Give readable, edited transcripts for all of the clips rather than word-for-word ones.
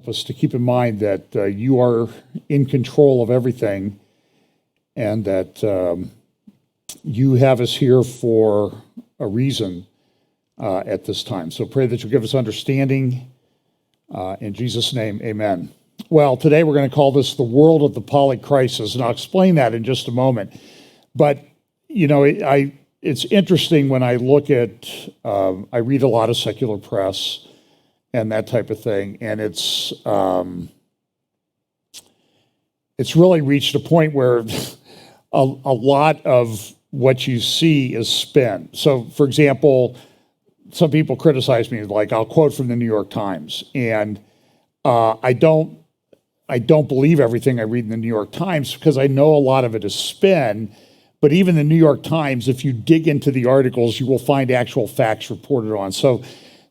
us to keep in mind that you are in control of everything and that you have us here for a reason at this time. So pray that you'll give us understanding. In Jesus' name, amen. Well, today we're going to call this the world of the Polycrisis, and I'll explain that in just a moment. But, you know, it's interesting when I look at, I read a lot of secular press and that type of thing, and it's really reached a point where a lot of what you see is spin. So, for example, some people criticize me, like I'll quote from the New York Times, and I don't believe everything I read in the New York Times because I know a lot of it is spin. But even the New York Times, if you dig into the articles, you will find actual facts reported on. So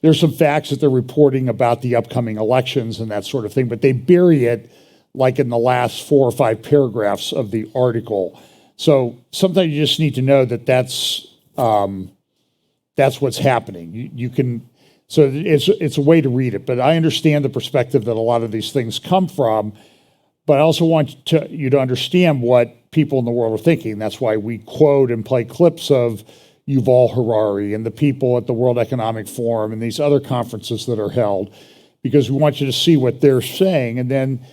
there's some facts that they're reporting about the upcoming elections and that sort of thing, but they bury it like in the last 4 or 5 paragraphs of the article. So sometimes you just need to know that that's what's happening. You can, so it's a way to read it, but I understand the perspective that a lot of these things come from, but I also want you to understand what people in the world are thinking. That's why we quote and play clips of Yuval Harari and the people at the World Economic Forum and these other conferences that are held, because we want you to see what they're saying, and then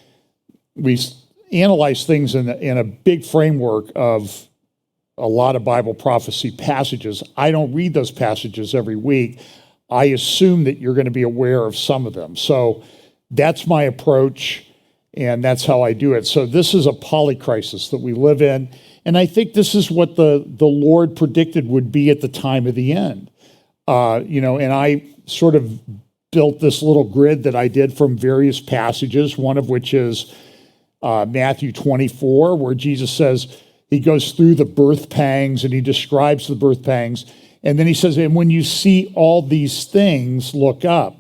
we analyze things in a big framework of a lot of Bible prophecy passages. I don't read those passages every week. I assume that you're going to be aware of some of them. So that's my approach, and that's how I do it. So this is a polycrisis that we live in, and I think this is what the Lord predicted would be at the time of the end. And I sort of built this little grid that I did from various passages, one of which is Matthew 24, where Jesus says, he goes through the birth pangs and he describes the birth pangs. And then he says, and when you see all these things, look up.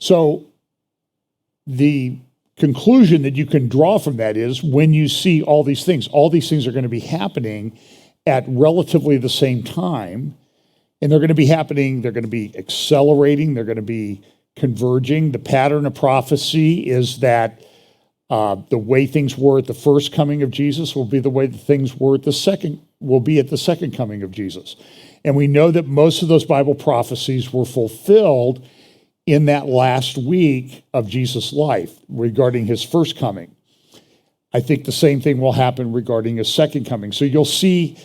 So the conclusion that you can draw from that is when you see all these things are going to be happening at relatively the same time. And they're going to be happening, they're going to be accelerating, they're going to be converging. The pattern of prophecy is that the way things were at the first coming of Jesus will be the way that things were at the second coming of Jesus. And we know that most of those Bible prophecies were fulfilled in that last week of Jesus' life regarding his first coming. I think the same thing will happen regarding his second coming. So you'll see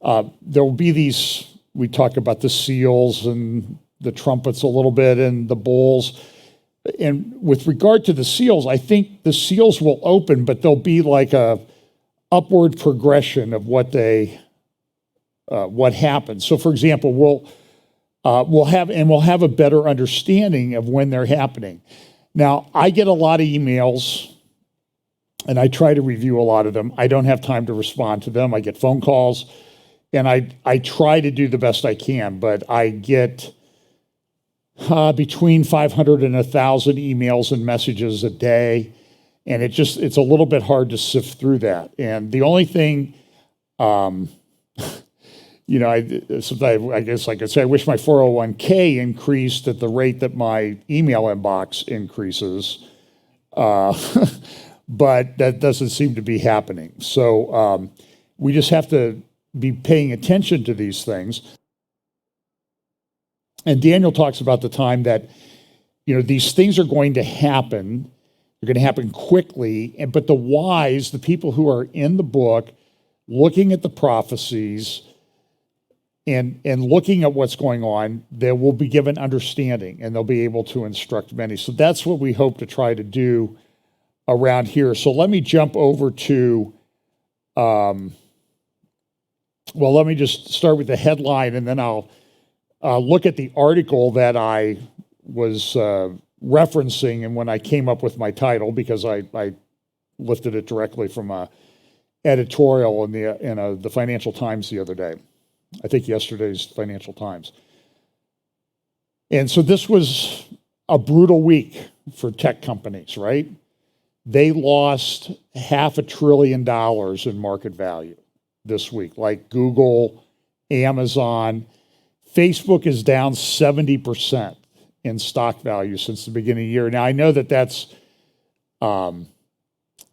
there will be these, we talk about the seals and the trumpets a little bit and the bowls. And with regard to the seals, I think the seals will open, but there'll be like a upward progression of what happens. So, for example, we'll have a better understanding of when they're happening. Now, I get a lot of emails, and I try to review a lot of them. I don't have time to respond to them. I get phone calls, and I try to do the best I can, but I get between 500 and 1,000 emails and messages a day, and it's a little bit hard to sift through that. And the only thing, sometimes I guess I could say I wish my 401k increased at the rate that my email inbox increases, but that doesn't seem to be happening. So we just have to be paying attention to these things. And Daniel talks about the time that, these things are going to happen. They're going to happen quickly. But the wise, the people who are in the book, looking at the prophecies and looking at what's going on, they will be given understanding and they'll be able to instruct many. So that's what we hope to try to do around here. So let me jump over to, let me just start with the headline, and then I'll look at the article that I was referencing, and when I came up with my title, because I lifted it directly from a editorial in the Financial Times the other day. I think yesterday's Financial Times. And so this was a brutal week for tech companies, right? They lost $500 billion in market value this week, like Google, Amazon. Facebook is down 70% in stock value since the beginning of the year. Now, I know that that's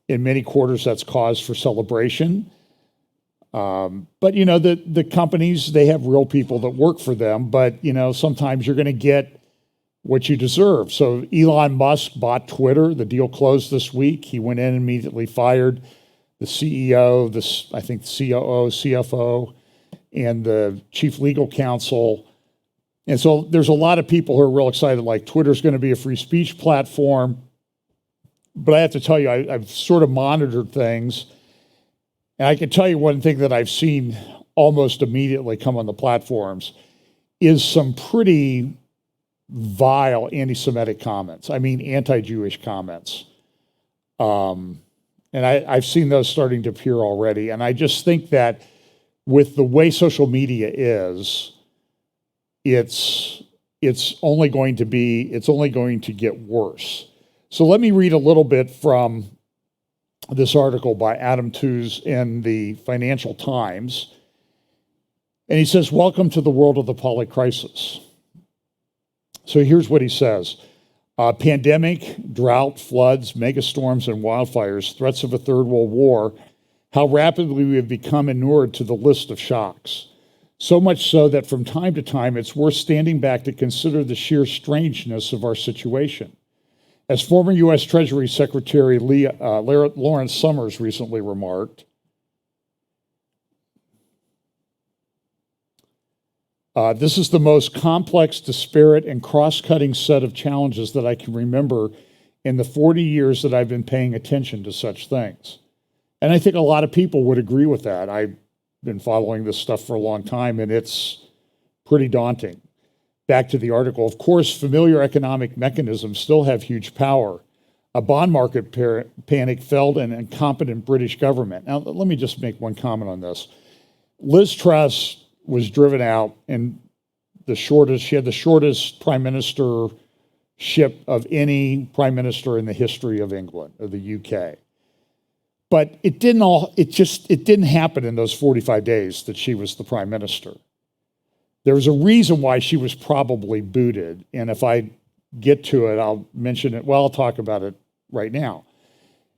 In many quarters, that's cause for celebration. But the companies, they have real people that work for them, but sometimes you're going to get what you deserve. So Elon Musk bought Twitter. The deal closed this week. He went in and immediately fired the CEO, I think the COO, CFO, and the chief legal counsel. And so there's a lot of people who are real excited, like Twitter's going to be a free speech platform. But I have to tell you, I've sort of monitored things. And I can tell you one thing that I've seen almost immediately come on the platforms is some pretty vile anti-Semitic comments. I mean, anti-Jewish comments. And I've seen those starting to appear already. And I just think that with the way social media is, it's only going to get worse. So let me read a little bit from this article by Adam Tooze in the Financial Times. And he says, welcome to the world of the Polycrisis. So here's what he says. Pandemic, drought, floods, megastorms, and wildfires, threats of a third world war, how rapidly we have become inured to the list of shocks. So much so that from time to time, it's worth standing back to consider the sheer strangeness of our situation. As former U.S. Treasury Secretary Lawrence Summers recently remarked, this is the most complex, disparate, and cross-cutting set of challenges that I can remember in the 40 years that I've been paying attention to such things. And I think a lot of people would agree with that. I've been following this stuff for a long time, and it's pretty daunting. Back to the article. Of course, familiar economic mechanisms still have huge power. A bond market panic felled an incompetent British government. Now, let me just make one comment on this. Liz Truss was driven out in she had the shortest prime ministership of any prime minister in the history of England, or the UK. But it didn't happen in those 45 days that she was the prime minister. There was a reason why she was probably booted. And if I get to it, I'll mention it. Well, I'll talk about it right now.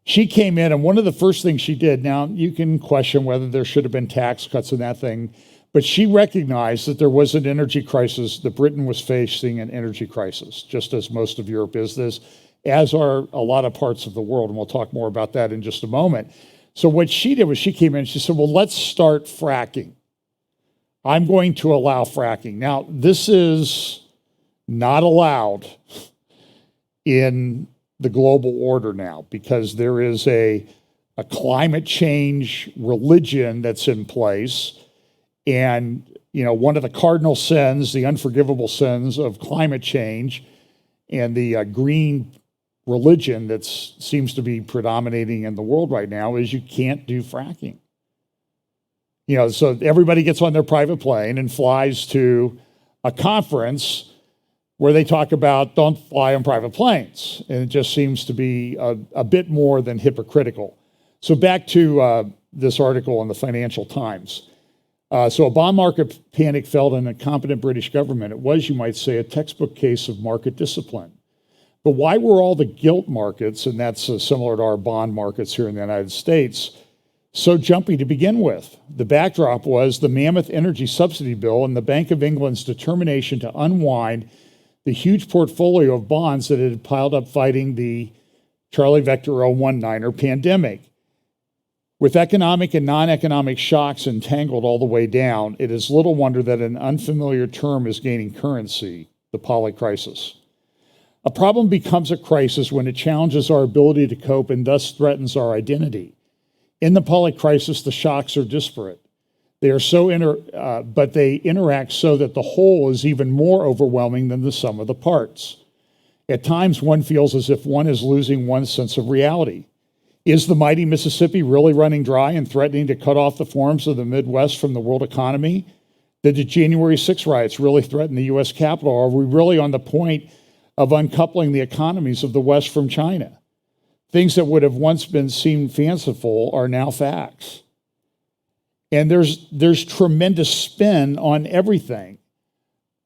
She came in, and one of the first things she did, now you can question whether there should have been tax cuts and that thing, but she recognized that there was an energy crisis, that Britain was facing an energy crisis, just as most of Europe is this, as are a lot of parts of the world. And we'll talk more about that in just a moment. So what she did was she came in and she said, well, let's start fracking. I'm going to allow fracking. Now, this is not allowed in the global order now because there is a climate change religion that's in place. And, one of the cardinal sins, the unforgivable sins of climate change and the green religion that seems to be predominating in the world right now is you can't do fracking. So everybody gets on their private plane and flies to a conference where they talk about don't fly on private planes. And it just seems to be a bit more than hypocritical. So back to this article in the Financial Times. So a bond market panic felled an incompetent British government. It was, you might say, a textbook case of market discipline. But why were all the gilt markets, and that's similar to our bond markets here in the United States, so jumpy to begin with? The backdrop was the mammoth energy subsidy bill and the Bank of England's determination to unwind the huge portfolio of bonds that had piled up fighting the Charlie Vector 019er pandemic. With economic and non-economic shocks entangled all the way down, it is little wonder that an unfamiliar term is gaining currency, the Polycrisis. A problem becomes a crisis when it challenges our ability to cope and thus threatens our identity. In the Polycrisis, the shocks are disparate. They are but they interact so that the whole is even more overwhelming than the sum of the parts. At times, one feels as if one is losing one's sense of reality. Is the mighty Mississippi really running dry and threatening to cut off the forms of the Midwest from the world economy? Did the January 6 riots really threaten the U.S. Capitol? Are we really on the point of uncoupling the economies of the West from China? Things that would have once been seemed fanciful are now facts. And there's tremendous spin on everything.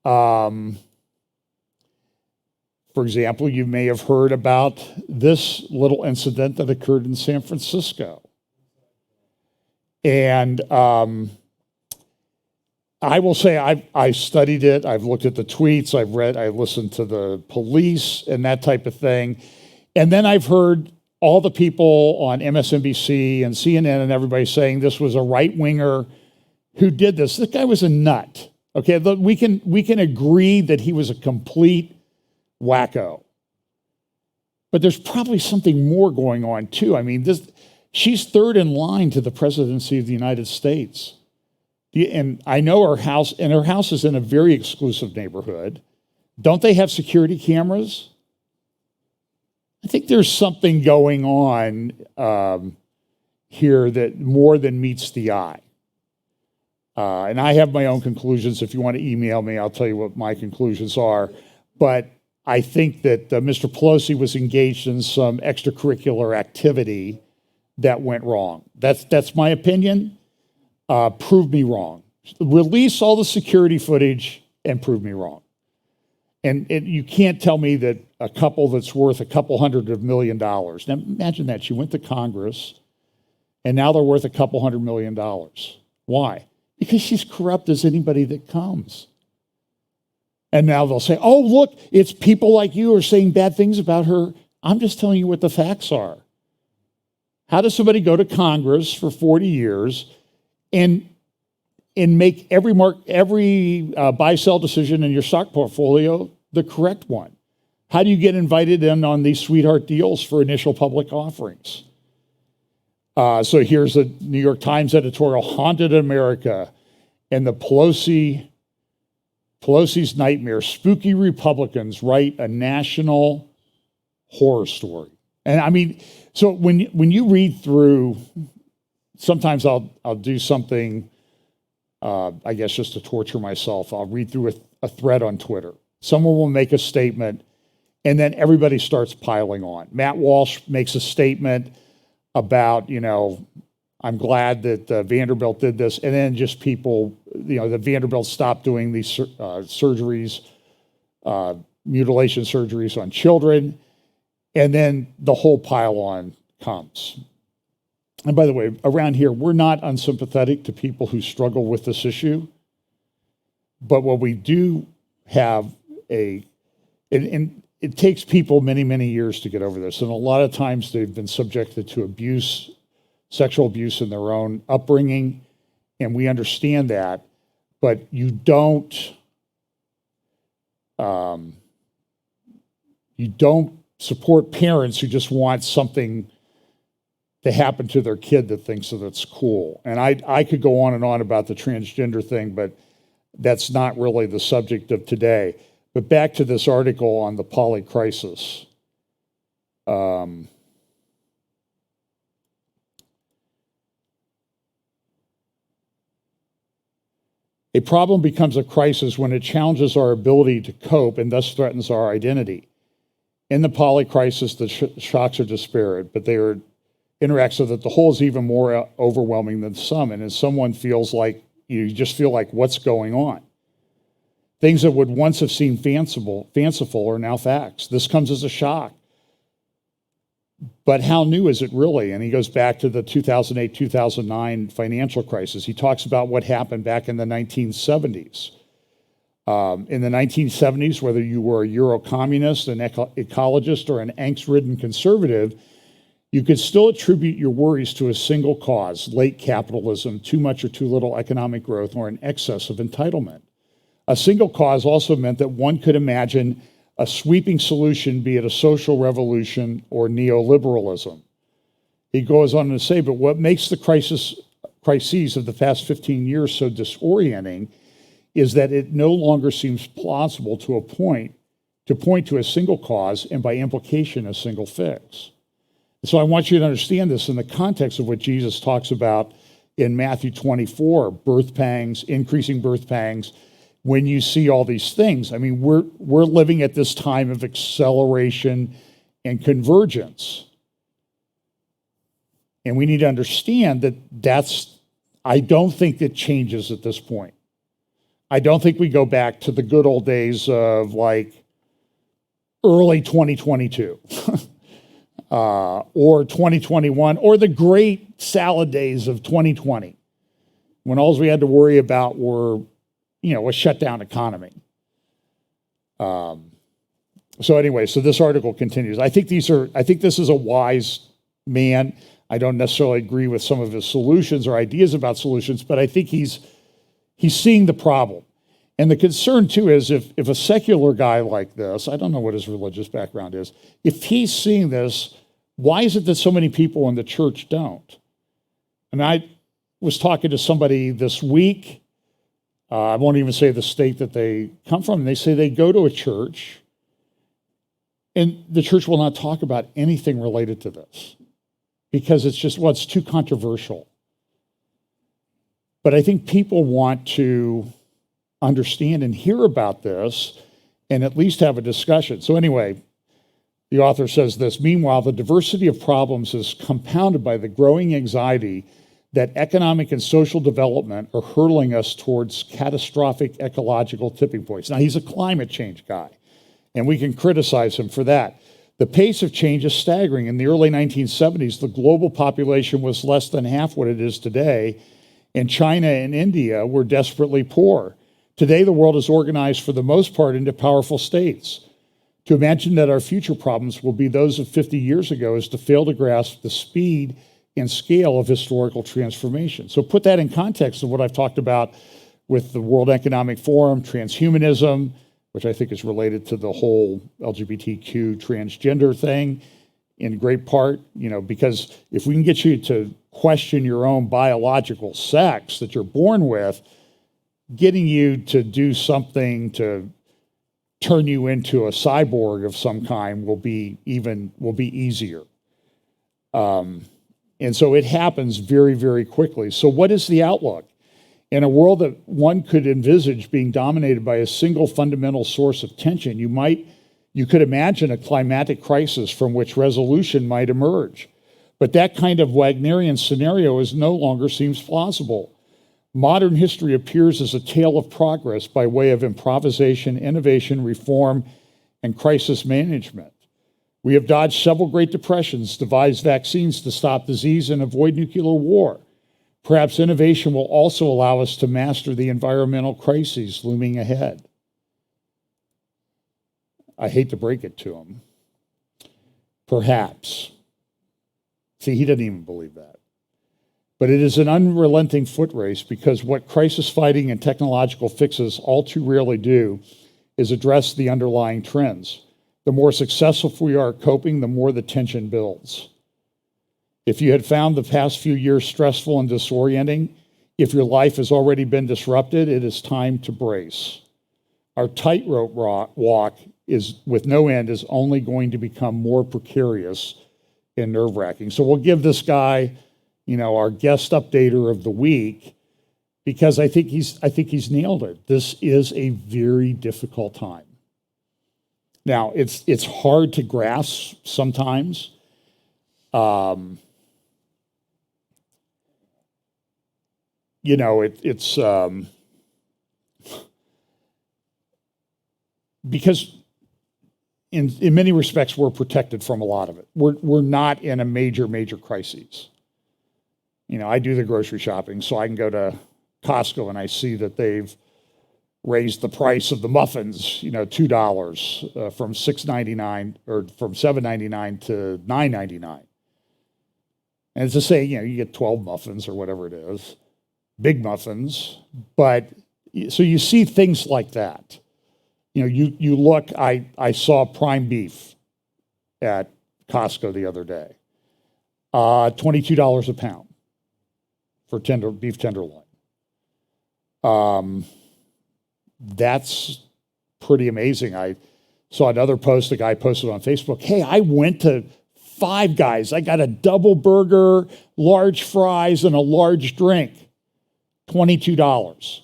For For example, you may have heard about this little incident that occurred in San Francisco. And I will say I studied it. I've looked at the tweets. I listened to the police and that type of thing. And then I've heard all the people on MSNBC and CNN and everybody saying this was a right-winger who did this. This guy was a nut. Okay, we can agree that he was a complete wacko. But there's probably something more going on too. I mean, she's third in line to the presidency of the United States. And I know her house is in a very exclusive neighborhood. Don't they have security cameras? I think there's something going on here that more than meets the eye. And I have my own conclusions. If you want to email me, I'll tell you what my conclusions are. But I think that Mr. Pelosi was engaged in some extracurricular activity that went wrong. That's my opinion. Prove me wrong. Release all the security footage and prove me wrong. And you can't tell me that a couple that's worth a couple $100 million. Now imagine that. She went to Congress and now they're worth a couple $100 million. Why? Because she's corrupt as anybody that comes. And now they'll say, oh, look, it's people like you are saying bad things about her. I'm just telling you what the facts are. How does somebody go to Congress for 40 years and make every buy-sell decision in your stock portfolio the correct one? How do you get invited in on these sweetheart deals for initial public offerings? So here's a New York Times editorial, Haunted America, and the Pelosi's nightmare. Spooky Republicans write a national horror story. And I mean, so when you read through, sometimes I'll do something, I guess just to torture myself. I'll read through a thread on Twitter. Someone will make a statement, and then everybody starts piling on. Matt Walsh makes a statement about, I'm glad that Vanderbilt did this, and then just people, that Vanderbilt stopped doing these surgeries, mutilation surgeries on children, and then the whole pile on comes. And by the way, around here, we're not unsympathetic to people who struggle with this issue, but what we do have and it takes people many, many years to get over this, and a lot of times they've been subjected to abuse, sexual abuse in their own upbringing, and we understand that, but you don't support parents who just want something to happen to their kid that thinks that it's cool. And I could go on and on about the transgender thing, but that's not really the subject of today. But back to this article on the Polycrisis. A problem becomes a crisis when it challenges our ability to cope and thus threatens our identity. In the Polycrisis, the shocks are disparate, but they are interact so that the whole is even more overwhelming than the sum. And as someone feels like, you just feel like, what's going on? Things that would once have seemed fanciful are now facts. This comes as a shock. But how new is it really? And he goes back to the 2008-2009 financial crisis. He talks about what happened back in the 1970s. In the 1970s, whether you were a Euro-communist, an ecologist, or an angst-ridden conservative, you could still attribute your worries to a single cause: late capitalism, too much or too little economic growth, or an excess of entitlement. A single cause also meant that one could imagine a sweeping solution, be it a social revolution or neoliberalism. He goes on to say, but what makes the crises of the past 15 years so disorienting is that it no longer seems plausible to point to a single cause and by implication a single fix. So I want you to understand this in the context of what Jesus talks about in Matthew 24, birth pangs, increasing birth pangs. When you see all these things, I mean, we're living at this time of acceleration and convergence. And we need to understand that I don't think it changes at this point. I don't think we go back to the good old days of like early 2022 or 2021 or the great salad days of 2020 when all we had to worry about were, a shut down economy. So anyway, so this article continues. I think this is a wise man. I don't necessarily agree with some of his solutions or ideas about solutions, but I think he's seeing the problem. And the concern too is if a secular guy like this, I don't know what his religious background is, if he's seeing this, why is it that so many people in the church don't? And I was talking to somebody this week, I won't even say the state that they come from, and they say they go to a church and the church will not talk about anything related to this because it's too controversial. But I think people want to understand and hear about this and at least have a discussion. So anyway, the author says this: meanwhile, the diversity of problems is compounded by the growing anxiety that economic and social development are hurtling us towards catastrophic ecological tipping points. Now, he's a climate change guy, and we can criticize him for that. The pace of change is staggering. In the early 1970s, the global population was less than half what it is today, and China and India were desperately poor. Today, the world is organized for the most part into powerful states. To imagine that our future problems will be those of 50 years ago is to fail to grasp the speed and scale of historical transformation. So put that in context of what I've talked about with the World Economic Forum, transhumanism, which I think is related to the whole LGBTQ transgender thing in great part, because if we can get you to question your own biological sex that you're born with, getting you to do something to turn you into a cyborg of some kind will be easier. And so it happens very, very quickly. So what is the outlook? In a world that one could envisage being dominated by a single fundamental source of tension, you could imagine a climatic crisis from which resolution might emerge. But that kind of Wagnerian scenario no longer seems plausible. Modern history appears as a tale of progress by way of improvisation, innovation, reform, and crisis management. We have dodged several Great Depressions, devised vaccines to stop disease and avoid nuclear war. Perhaps innovation will also allow us to master the environmental crises looming ahead. I hate to break it to him. Perhaps. See, he doesn't even believe that. But it is an unrelenting foot race because what crisis fighting and technological fixes all too rarely do is address the underlying trends. The more successful we are at coping, the more the tension builds. If you had found the past few years stressful and disorienting, if your life has already been disrupted, it is time to brace. Our tightrope walk with no end is only going to become more precarious and nerve-wracking. So we'll give this guy, our guest updater of the week, because I think he's nailed it. This is a very difficult time. Now, it's hard to grasp sometimes. It's because in many respects we're protected from a lot of it. We're not in a major crises. I do the grocery shopping, so I can go to Costco and I see that they've raised the price of the muffins, $2 from $6.99 or from $7.99 to $9.99. And it's to say, you get 12 muffins or whatever it is, big muffins. But so you see things like that. You look, I saw prime beef at Costco the other day, $22 a pound for beef tenderloin. That's pretty amazing. I saw another post, a guy posted on Facebook, hey, I went to Five Guys. I got a double burger, large fries, and a large drink. $22.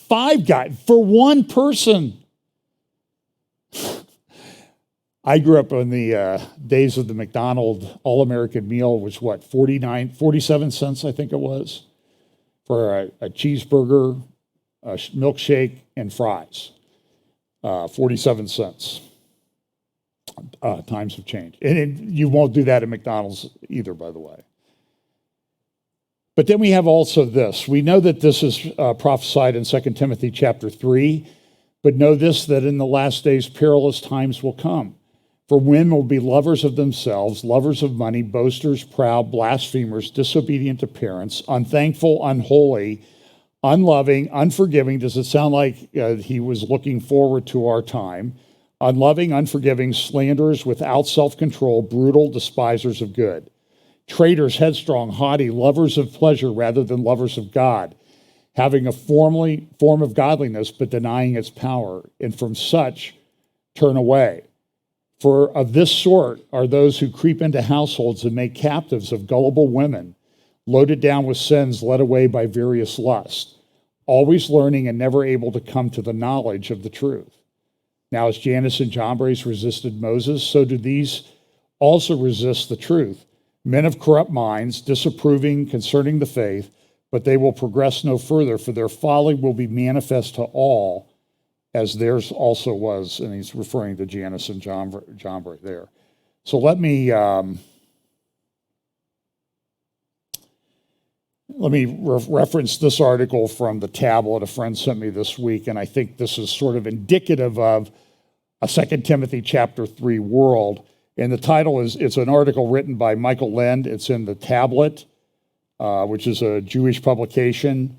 Five Guys for one person. I grew up in the days of the McDonald's All-American meal, which 47 cents, I think it was, for a cheeseburger, a milkshake, and fries. 47 cents. Times have changed. And you won't do that at McDonald's either, by the way. But then we have also this. We know that this is prophesied in 2 Timothy chapter 3, but know this, that in the last days perilous times will come. For women will be lovers of themselves, lovers of money, boasters, proud, blasphemers, disobedient to parents, unthankful, unholy, unloving, unforgiving. Does it sound like he was looking forward to our time? Unloving, unforgiving, slanderers, without self-control, brutal, despisers of good. Traitors, headstrong, haughty, lovers of pleasure rather than lovers of God, having a form of godliness but denying its power, and from such turn away. For of this sort are those who creep into households and make captives of gullible women, loaded down with sins, led away by various lusts, always learning and never able to come to the knowledge of the truth. Now, as Jannes and Jambres resisted Moses, so do these also resist the truth. Men of corrupt minds, disapproving concerning the faith, but they will progress no further, for their folly will be manifest to all, as theirs also was. And he's referring to Jannes and Jambres there. So let me reference this article from the tablet a friend sent me this week, and I think this is sort of indicative of a 2 Timothy chapter 3 world. And the title is, it's an article written by Michael Lind. It's in the tablet, which is a Jewish publication,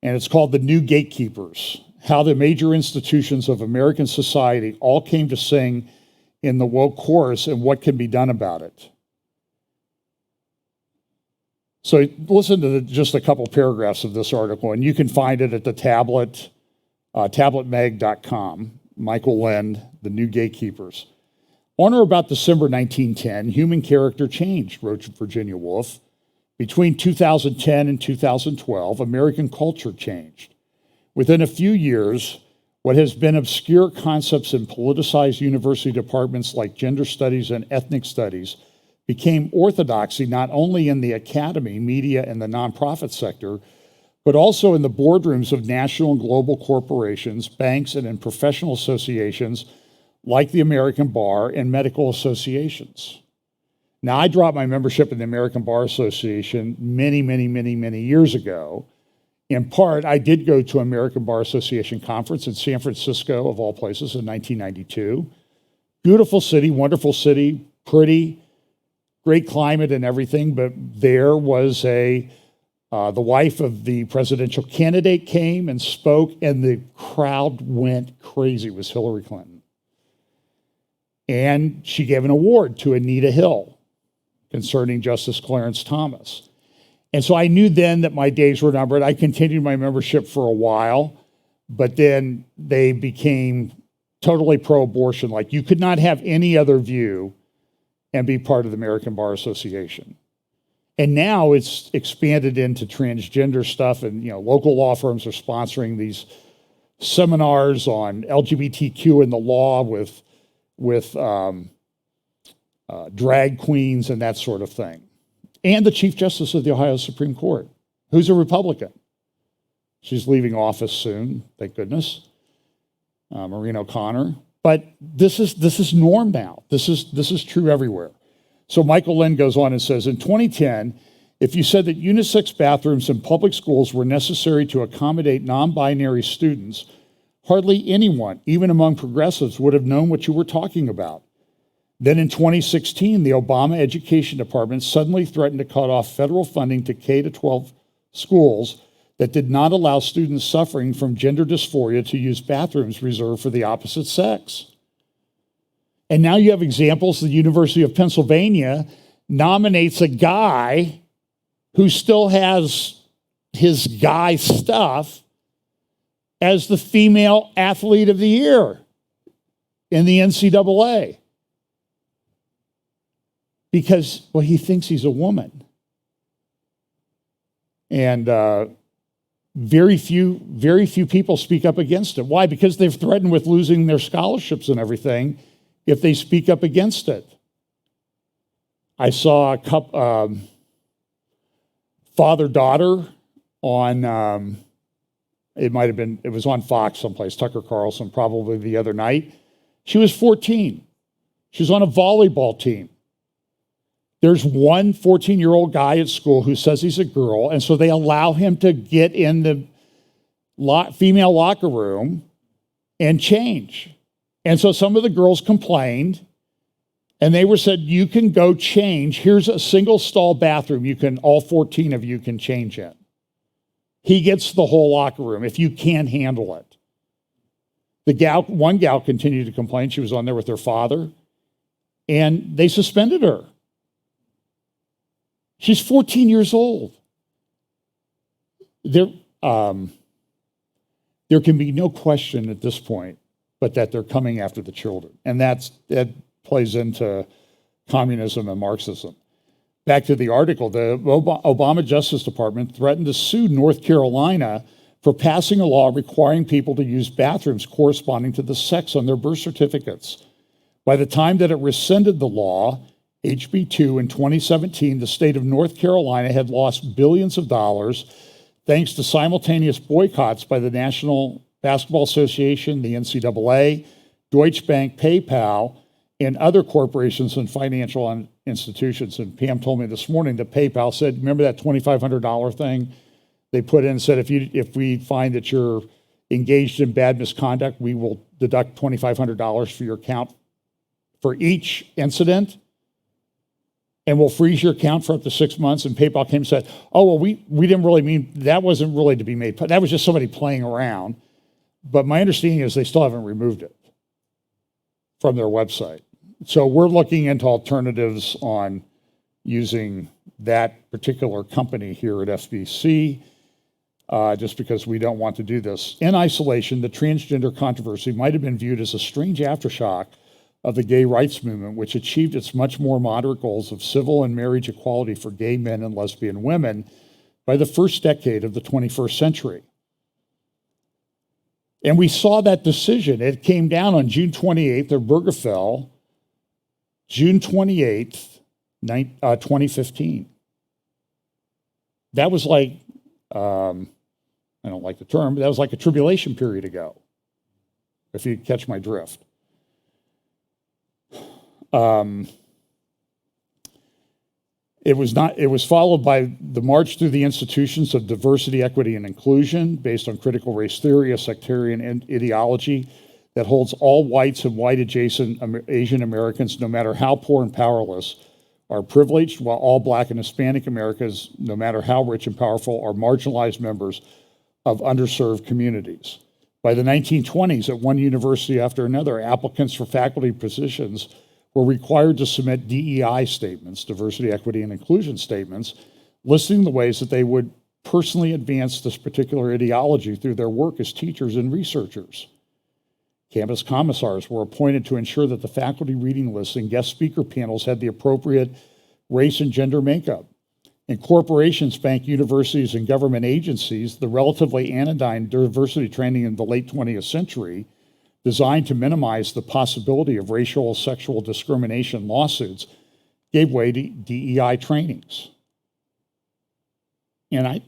and it's called The New Gatekeepers: How the Major Institutions of American Society All Came to Sing in the Woke Chorus and What Can Be Done About It. So listen to just a couple paragraphs of this article, and you can find it at the tablet, tabletmag.com. Michael Lind, The New Gatekeepers. On or about December 1910, human character changed, wrote Virginia Woolf. Between 2010 and 2012, American culture changed. Within a few years, what has been obscure concepts in politicized university departments like gender studies and ethnic studies became orthodoxy not only in the academy, media, and the nonprofit sector, but also in the boardrooms of national and global corporations, banks, and in professional associations like the American Bar and medical associations. Now, I dropped my membership in the American Bar Association many years ago. In part, I did go to American Bar Association conference in San Francisco, of all places, in 1992. Beautiful city, wonderful city, pretty, great climate and everything, but there was the wife of the presidential candidate came and spoke, and the crowd went crazy. It was Hillary Clinton. And she gave an award to Anita Hill concerning Justice Clarence Thomas. And so I knew then that my days were numbered. I continued my membership for a while, but then they became totally pro-abortion. Like, you could not have any other view and be part of the American Bar Association. And now it's expanded into transgender stuff, and local law firms are sponsoring these seminars on LGBTQ and the law with drag queens and that sort of thing. And the Chief Justice of the Ohio Supreme Court, who's a Republican. She's leaving office soon, thank goodness. Maureen O'Connor. But this is norm now. This is true everywhere. So Michael Lind goes on and says, in 2010, if you said that unisex bathrooms in public schools were necessary to accommodate non-binary students, hardly anyone, even among progressives, would have known what you were talking about. Then in 2016, the Obama Education Department suddenly threatened to cut off federal funding to K-12 schools that did not allow students suffering from gender dysphoria to use bathrooms reserved for the opposite sex. And now you have examples. The University of Pennsylvania nominates a guy who still has his guy stuff as the female athlete of the year in the NCAA. Because, well, he thinks he's a woman. And very few people speak up against it. Why? Because they've threatened with losing their scholarships and everything if they speak up against it. I saw a father-daughter on it was on Fox someplace, Tucker Carlson, probably the other night. She was 14. She was on a volleyball team. There's one 14-year-old guy at school who says he's a girl, and so they allow him to get in the female locker room and change. And so some of the girls complained, and they were said, you can go change. Here's a single stall bathroom. All 14 of you can change in. He gets the whole locker room if you can't handle it. One gal continued to complain. She was on there with her father, and they suspended her. She's 14 years old. There can be no question at this point, but that they're coming after the children. And that plays into communism and Marxism. Back to the article, the Obama Justice Department threatened to sue North Carolina for passing a law requiring people to use bathrooms corresponding to the sex on their birth certificates. By the time that it rescinded the law, HB 2 in 2017, the state of North Carolina had lost billions of dollars thanks to simultaneous boycotts by the National Basketball Association, the NCAA, Deutsche Bank, PayPal, and other corporations and financial institutions. And Pam told me this morning that PayPal said, remember that $2,500 thing they put in and said, if we find that you're engaged in bad misconduct, we will deduct $2,500 for your account for each incident, and we'll freeze your account for up to 6 months. And PayPal came and said, oh, well, we didn't really mean, that wasn't really to be made. That was just somebody playing around. But my understanding is they still haven't removed it from their website. So we're looking into alternatives on using that particular company here at FBC, just because we don't want to do this. In isolation, the transgender controversy might have been viewed as a strange aftershock of the gay rights movement, which achieved its much more moderate goals of civil and marriage equality for gay men and lesbian women by the first decade of the 21st century. And we saw that decision. It came down on June 28th, or Obergefell, June 28th, 2015. That was like, I don't like the term, but that was like a tribulation period ago, if you catch my drift. It was followed by the march through the institutions of diversity, equity, and inclusion based on critical race theory, a sectarian ideology that holds all whites and white adjacent Asian Americans, no matter how poor and powerless, are privileged, while all Black and Hispanic Americans, no matter how rich and powerful, are marginalized members of underserved communities. By the 1920s, at one university after another, applicants for faculty positions were required to submit DEI statements, diversity, equity, and inclusion statements, listing the ways that they would personally advance this particular ideology through their work as teachers and researchers. Campus commissars were appointed to ensure that the faculty reading lists and guest speaker panels had the appropriate race and gender makeup. And corporations, bank, universities, and government agencies, the relatively anodyne diversity training in the late 20th century, designed to minimize the possibility of racial or sexual discrimination lawsuits, gave way to DEI trainings. And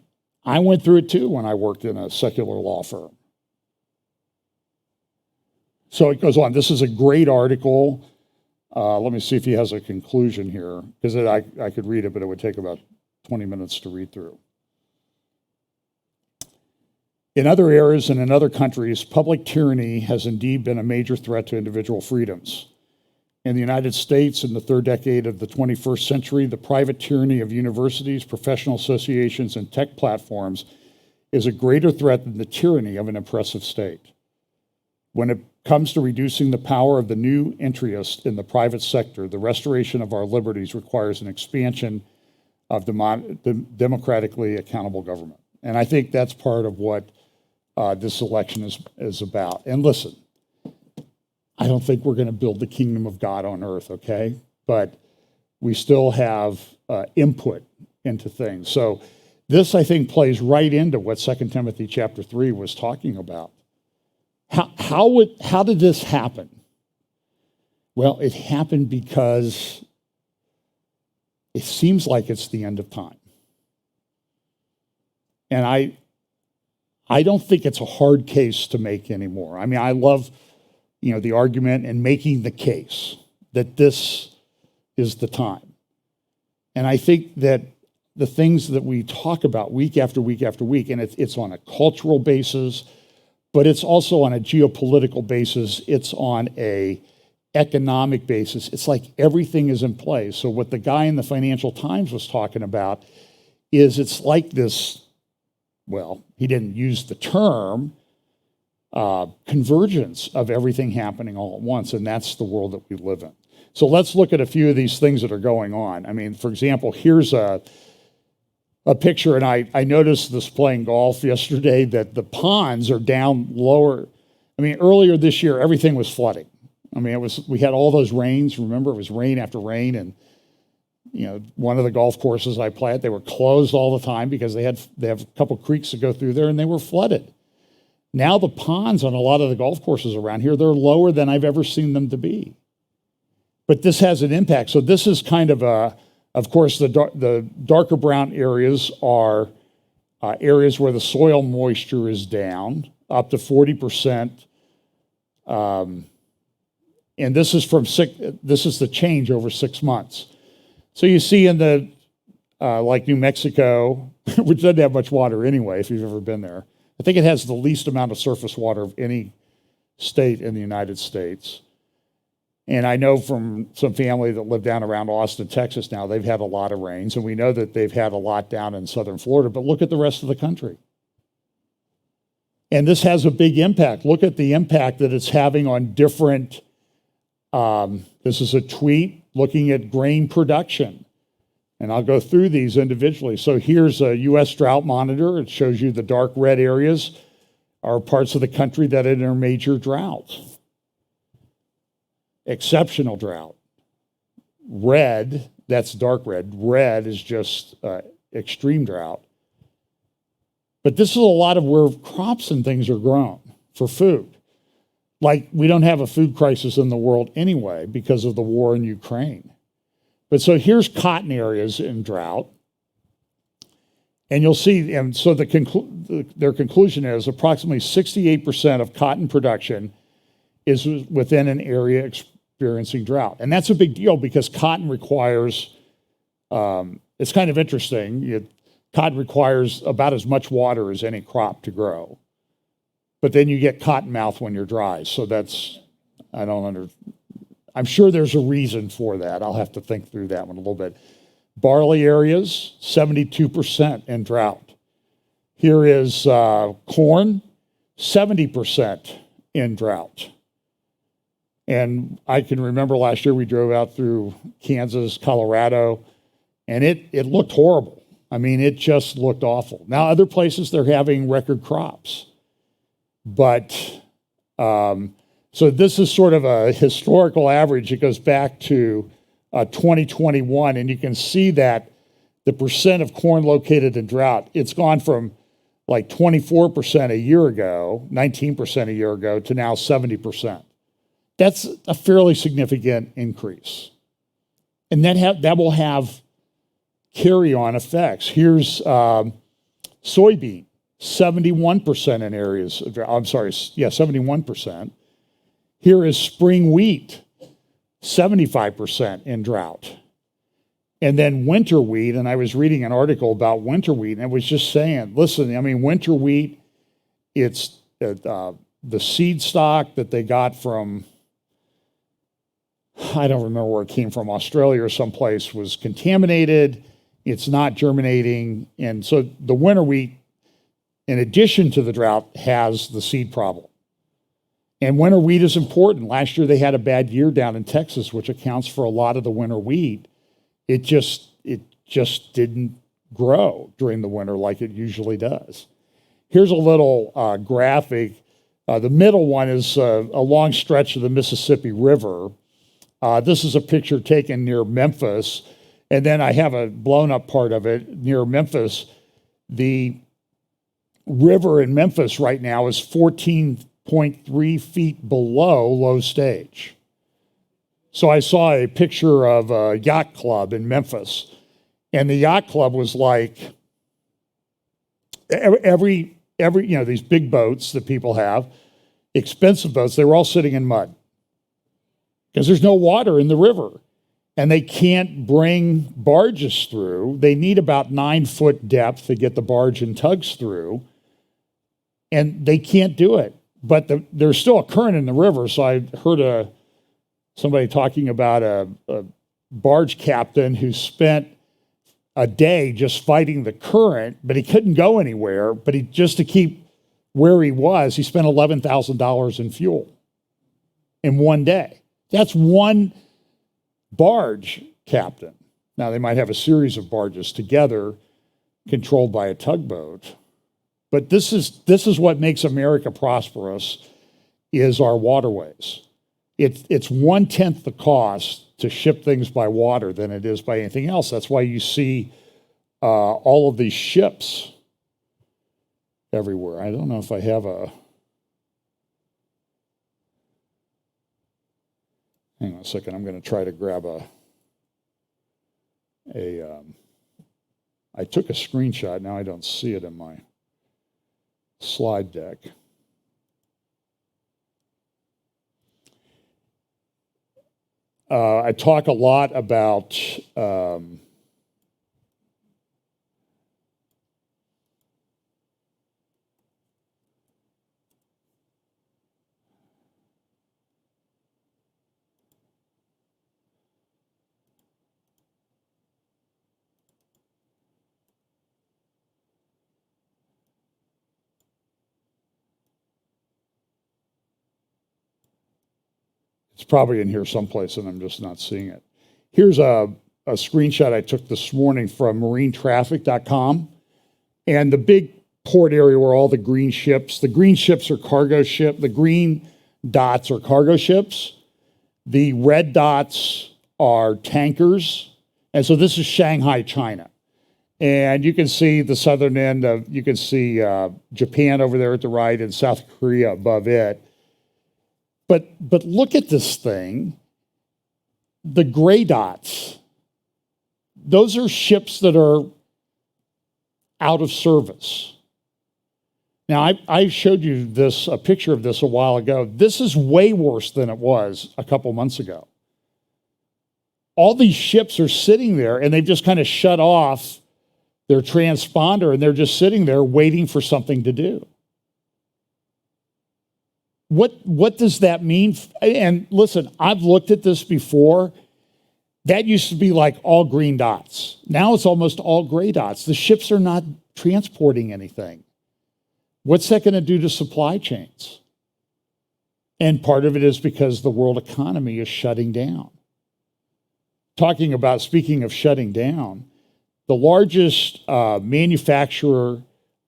I went through it too when I worked in a secular law firm. So it goes on. This is a great article. Let me see if he has a conclusion here, because I could read it, but it would take about 20 minutes to read through. In other areas and in other countries, public tyranny has indeed been a major threat to individual freedoms. In the United States, in the third decade of the 21st century, the private tyranny of universities, professional associations, and tech platforms is a greater threat than the tyranny of an oppressive state. When it comes to reducing the power of the new interest in the private sector, the restoration of our liberties requires an expansion of the democratically accountable government. And I think that's part of what this election is about. And listen, I don't think we're going to build the kingdom of God on earth, okay? But we still have input into things. So this, I think, plays right into what 2 Timothy chapter 3 was talking about. How did this happen? Well, it happened because it seems like it's the end of time. And I I don't think it's a hard case to make anymore. I mean, I love, the argument and making the case that this is the time. And I think that the things that we talk about week after week after week, and it's on a cultural basis, but it's also on a geopolitical basis, it's on a economic basis. It's like everything is in play. So what the guy in the Financial Times was talking about is it's like this, well, he didn't use the term, convergence of everything happening all at once, and that's the world that we live in. So let's look at a few of these things that are going on. I mean, for example, here's a picture, and I noticed this playing golf yesterday, that the ponds are down lower. I mean, earlier this year, everything was flooding. I mean, we had all those rains. Remember, it was rain after rain, and one of the golf courses I play at, they were closed all the time because they have a couple creeks that go through there, and they were flooded. Now the ponds on a lot of the golf courses around here, they're lower than I've ever seen them to be. But this has an impact. So this is kind of of course, the darker brown areas are areas where the soil moisture is down up to 40%. And this is this is the change over 6 months. So you see in the like New Mexico, which doesn't have much water anyway, if you've ever been there. I think it has the least amount of surface water of any state in the United States. And I know from some family that live down around Austin, Texas now, they've had a lot of rains, and we know that they've had a lot down in southern Florida, but look at the rest of the country. And this has a big impact. Look at the impact that it's having on different, this is a tweet looking at grain production. And I'll go through these individually. So here's a U.S. drought monitor. It shows you the dark red areas are parts of the country that are in a major drought. Exceptional drought. Red, that's dark red. Red is just extreme drought. But this is a lot of where crops and things are grown for food. Like, we don't have a food crisis in the world anyway because of the war in Ukraine. But so here's cotton areas in drought. And you'll see, and so their conclusion is approximately 68% of cotton production is within an area experiencing drought. And that's a big deal because cotton requires, it's kind of interesting, cotton requires about as much water as any crop to grow. But then you get cottonmouth when you're dry. So that's, I'm sure there's a reason for that. I'll have to think through that one a little bit. Barley areas, 72% in drought. Here is corn, 70% in drought. And I can remember last year we drove out through Kansas, Colorado, and it looked horrible. I mean, it just looked awful. Now, other places, they're having record crops. But, so this is sort of a historical average. It goes back to 2021, and you can see that the percent of corn located in drought, it's gone from like 24% a year ago, 19% a year ago, to now 70%. That's a fairly significant increase. And that will have carry-on effects. Here's soybean, 71% in areas, 71%. Here is spring wheat, 75% in drought. And then winter wheat, and I was reading an article about winter wheat, and it was just saying, listen, I mean, winter wheat, it's the seed stock that they got from, I don't remember where it came from, Australia or someplace, was contaminated. It's not germinating. And so the winter wheat, in addition to the drought, has the seed problem. And winter wheat is important. Last year they had a bad year down in Texas, which accounts for a lot of the winter wheat. It just didn't grow during the winter like it usually does. Here's a little graphic. The middle one is a long stretch of the Mississippi River. This is a picture taken near Memphis. And then I have a blown up part of it near Memphis. The river in Memphis right now is 14.3 feet below low stage. So I saw a picture of a yacht club in Memphis, and the yacht club was like, every these big boats that people have, expensive boats, they were all sitting in mud because there's no water in the river. And they can't bring barges through. They need about 9-foot depth to get the barge and tugs through. And they can't do it. But there's still a current in the river. So I heard somebody talking about a barge captain who spent a day just fighting the current, but he couldn't go anywhere. But just to keep where he was, he spent $11,000 in fuel in one day. That's one barge captain. Now, they might have a series of barges together controlled by a tugboat. But this is what makes America prosperous, is our waterways. It's 1/10 the cost to ship things by water than it is by anything else. That's why you see all of these ships everywhere. I don't know if I have hang on a second. I'm going to try to grab I took a screenshot. Now I don't see it in my slide deck. I talk a lot about it's probably in here someplace and I'm just not seeing it. Here's a screenshot I took this morning from marinetraffic.com. And the big port area where all the green ships are cargo ship, the green dots are cargo ships. The red dots are tankers. And so this is Shanghai, China. And you can see the southern end you can see Japan over there at the right and South Korea above it. But look at this thing. The gray dots, those are ships that are out of service. Now, I showed you a picture of this a while ago. This is way worse than it was a couple months ago. All these ships are sitting there and they've just kind of shut off their transponder and they're just sitting there waiting for something to do. What does that mean? And listen, I've looked at this before. That used to be like all green dots. Now it's almost all gray dots. The ships are not transporting anything. What's that going to do to supply chains? And part of it is because the world economy is shutting down. Speaking of shutting down, the largest manufacturer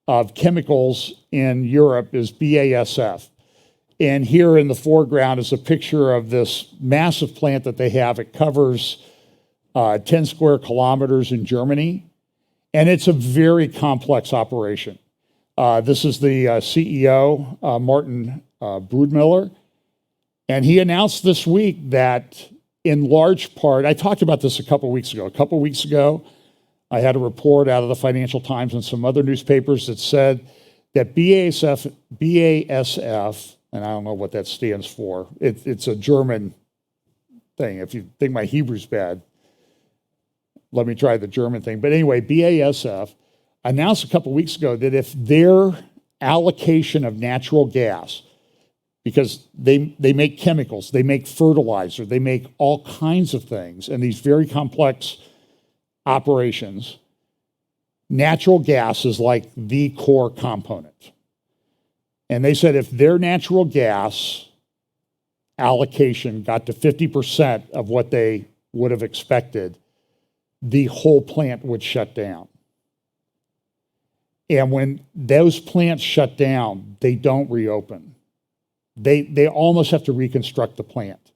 of chemicals in Europe is BASF. And here in the foreground is a picture of this massive plant that they have. It covers 10 square kilometers in Germany. And it's a very complex operation. This is the CEO, Martin Brudmiller. And he announced this week that in large part, I talked about this a couple weeks ago. A couple weeks ago, I had a report out of the Financial Times and some other newspapers that said that BASF, and I don't know what that stands for. It's a German thing. If you think my Hebrew's bad, let me try the German thing. But anyway, BASF announced a couple weeks ago that if their allocation of natural gas, because they make chemicals, they make fertilizer, they make all kinds of things, and these very complex operations, natural gas is like the core component. And they said if their natural gas allocation got to 50% of what they would have expected, the whole plant would shut down. And when those plants shut down, they don't reopen. They almost have to reconstruct the plant.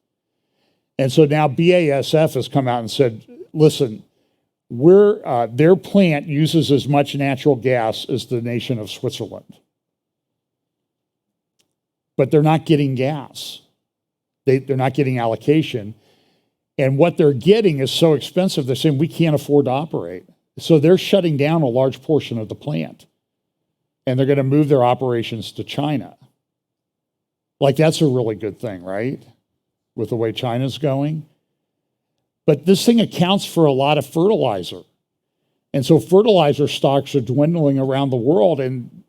And so now BASF has come out and said, listen, their plant uses as much natural gas as the nation of Switzerland. But they're not getting gas. They're not getting allocation. And what they're getting is so expensive, they're saying we can't afford to operate. So they're shutting down a large portion of the plant. and they're going to move their operations to China. Like, that's a really good thing, right? With the way China's going. But this thing accounts for a lot of fertilizer. And so fertilizer stocks are dwindling around the world, and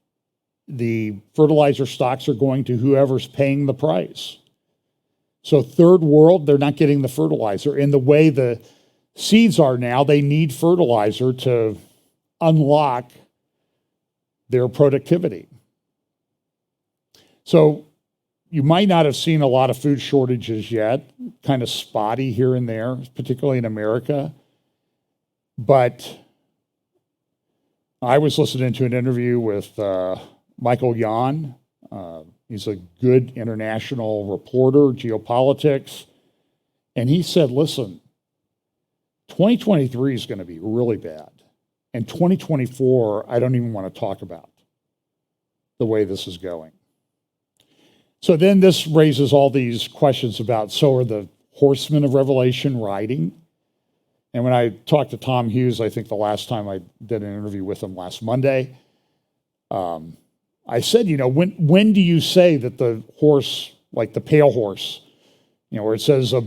the fertilizer stocks are going to whoever's paying the price. So third world, they're not getting the fertilizer. And the way the seeds are now, they need fertilizer to unlock their productivity. So you might not have seen a lot of food shortages yet, kind of spotty here and there, particularly in America. But I was listening to an interview with Michael Yan. He's a good international reporter, geopolitics. And he said, listen, 2023 is going to be really bad. And 2024, I don't even want to talk about the way this is going. So then this raises all these questions about, so are the horsemen of Revelation riding? And when I talked to Tom Hughes, I think the last time I did an interview with him last Monday, I said, when do you say that the horse, like the pale horse, where it says a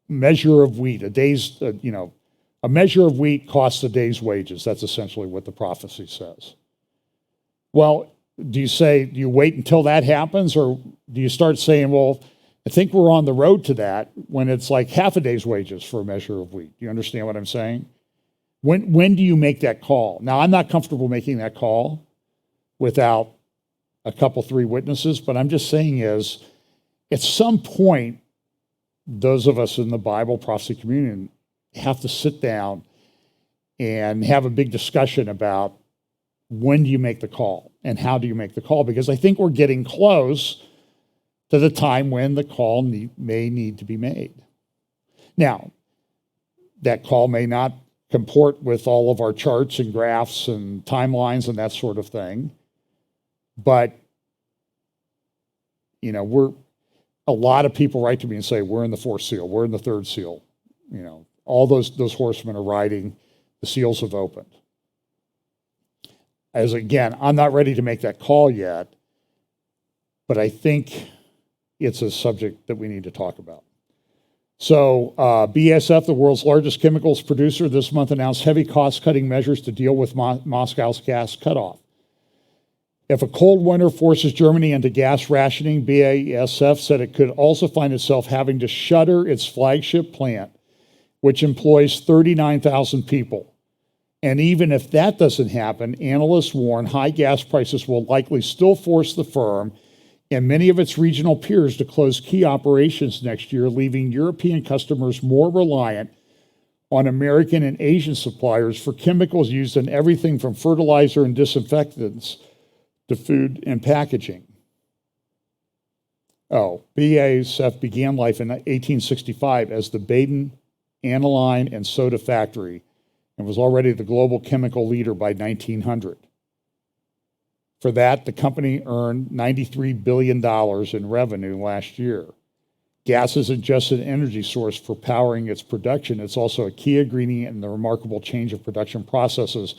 measure of wheat, a measure of wheat costs a day's wages. That's essentially what the prophecy says. Well, do you wait until that happens, or do you start saying, well, I think we're on the road to that when it's like half a day's wages for a measure of wheat? Do you understand what I'm saying? When do you make that call? Now, I'm not comfortable making that call without a couple, three witnesses, but I'm just saying is, at some point, those of us in the Bible prophecy community have to sit down and have a big discussion about when do you make the call and how do you make the call, because I think we're getting close to the time when the call may need to be made. Now, that call may not comport with all of our charts and graphs and timelines and that sort of thing. But, a lot of people write to me and say, we're in the fourth seal, we're in the third seal. All those horsemen are riding, the seals have opened. As again, I'm not ready to make that call yet, but I think it's a subject that we need to talk about. So BASF, the world's largest chemicals producer, this month announced heavy cost-cutting measures to deal with Moscow's gas cutoff. If a cold winter forces Germany into gas rationing, BASF said it could also find itself having to shutter its flagship plant, which employs 39,000 people. And even if that doesn't happen, analysts warn high gas prices will likely still force the firm and many of its regional peers to close key operations next year, leaving European customers more reliant on American and Asian suppliers for chemicals used in everything from fertilizer and disinfectants to food and packaging. BASF began life in 1865 as the Baden Aniline and Soda Factory and was already the global chemical leader by 1900. For that, the company earned $93 billion in revenue last year. Gas isn't just an energy source for powering its production, it's also a key ingredient in the remarkable change of production processes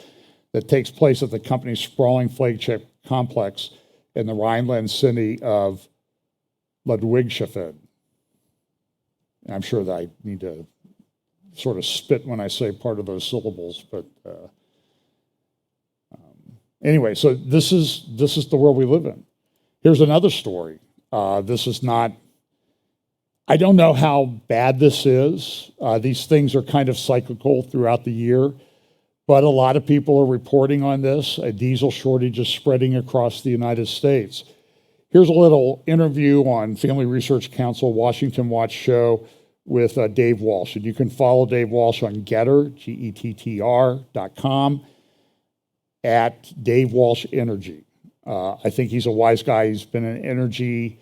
that takes place at the company's sprawling flagship complex in the Rhineland city of Ludwigshafen. I'm sure that I need to sort of spit when I say part of those syllables, but anyway, so this is the world we live in. Here's another story. This is not, I don't know how bad this is. These things are kind of cyclical throughout the year, but a lot of people are reporting on this. A diesel shortage is spreading across the United States. Here's a little interview on Family Research Council Washington Watch show with Dave Walsh. And you can follow Dave Walsh on Getter, GETTR.com, at Dave Walsh Energy. I think he's a wise guy. He's been an energy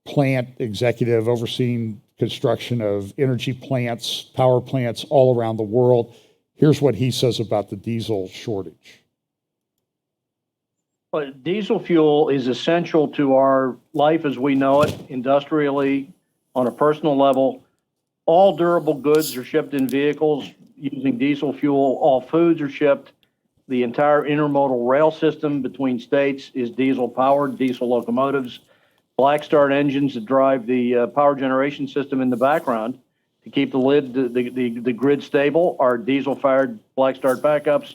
plant executive overseeing construction of energy plants, power plants all around the world. Here's what he says about the diesel shortage. Well, diesel fuel is essential to our life as we know it, industrially, on a personal level. All durable goods are shipped in vehicles using diesel fuel. All foods are shipped The entire intermodal rail system between states is diesel powered, diesel locomotives. Black start engines that drive the power generation system in the background to keep the grid stable are diesel fired black start backups.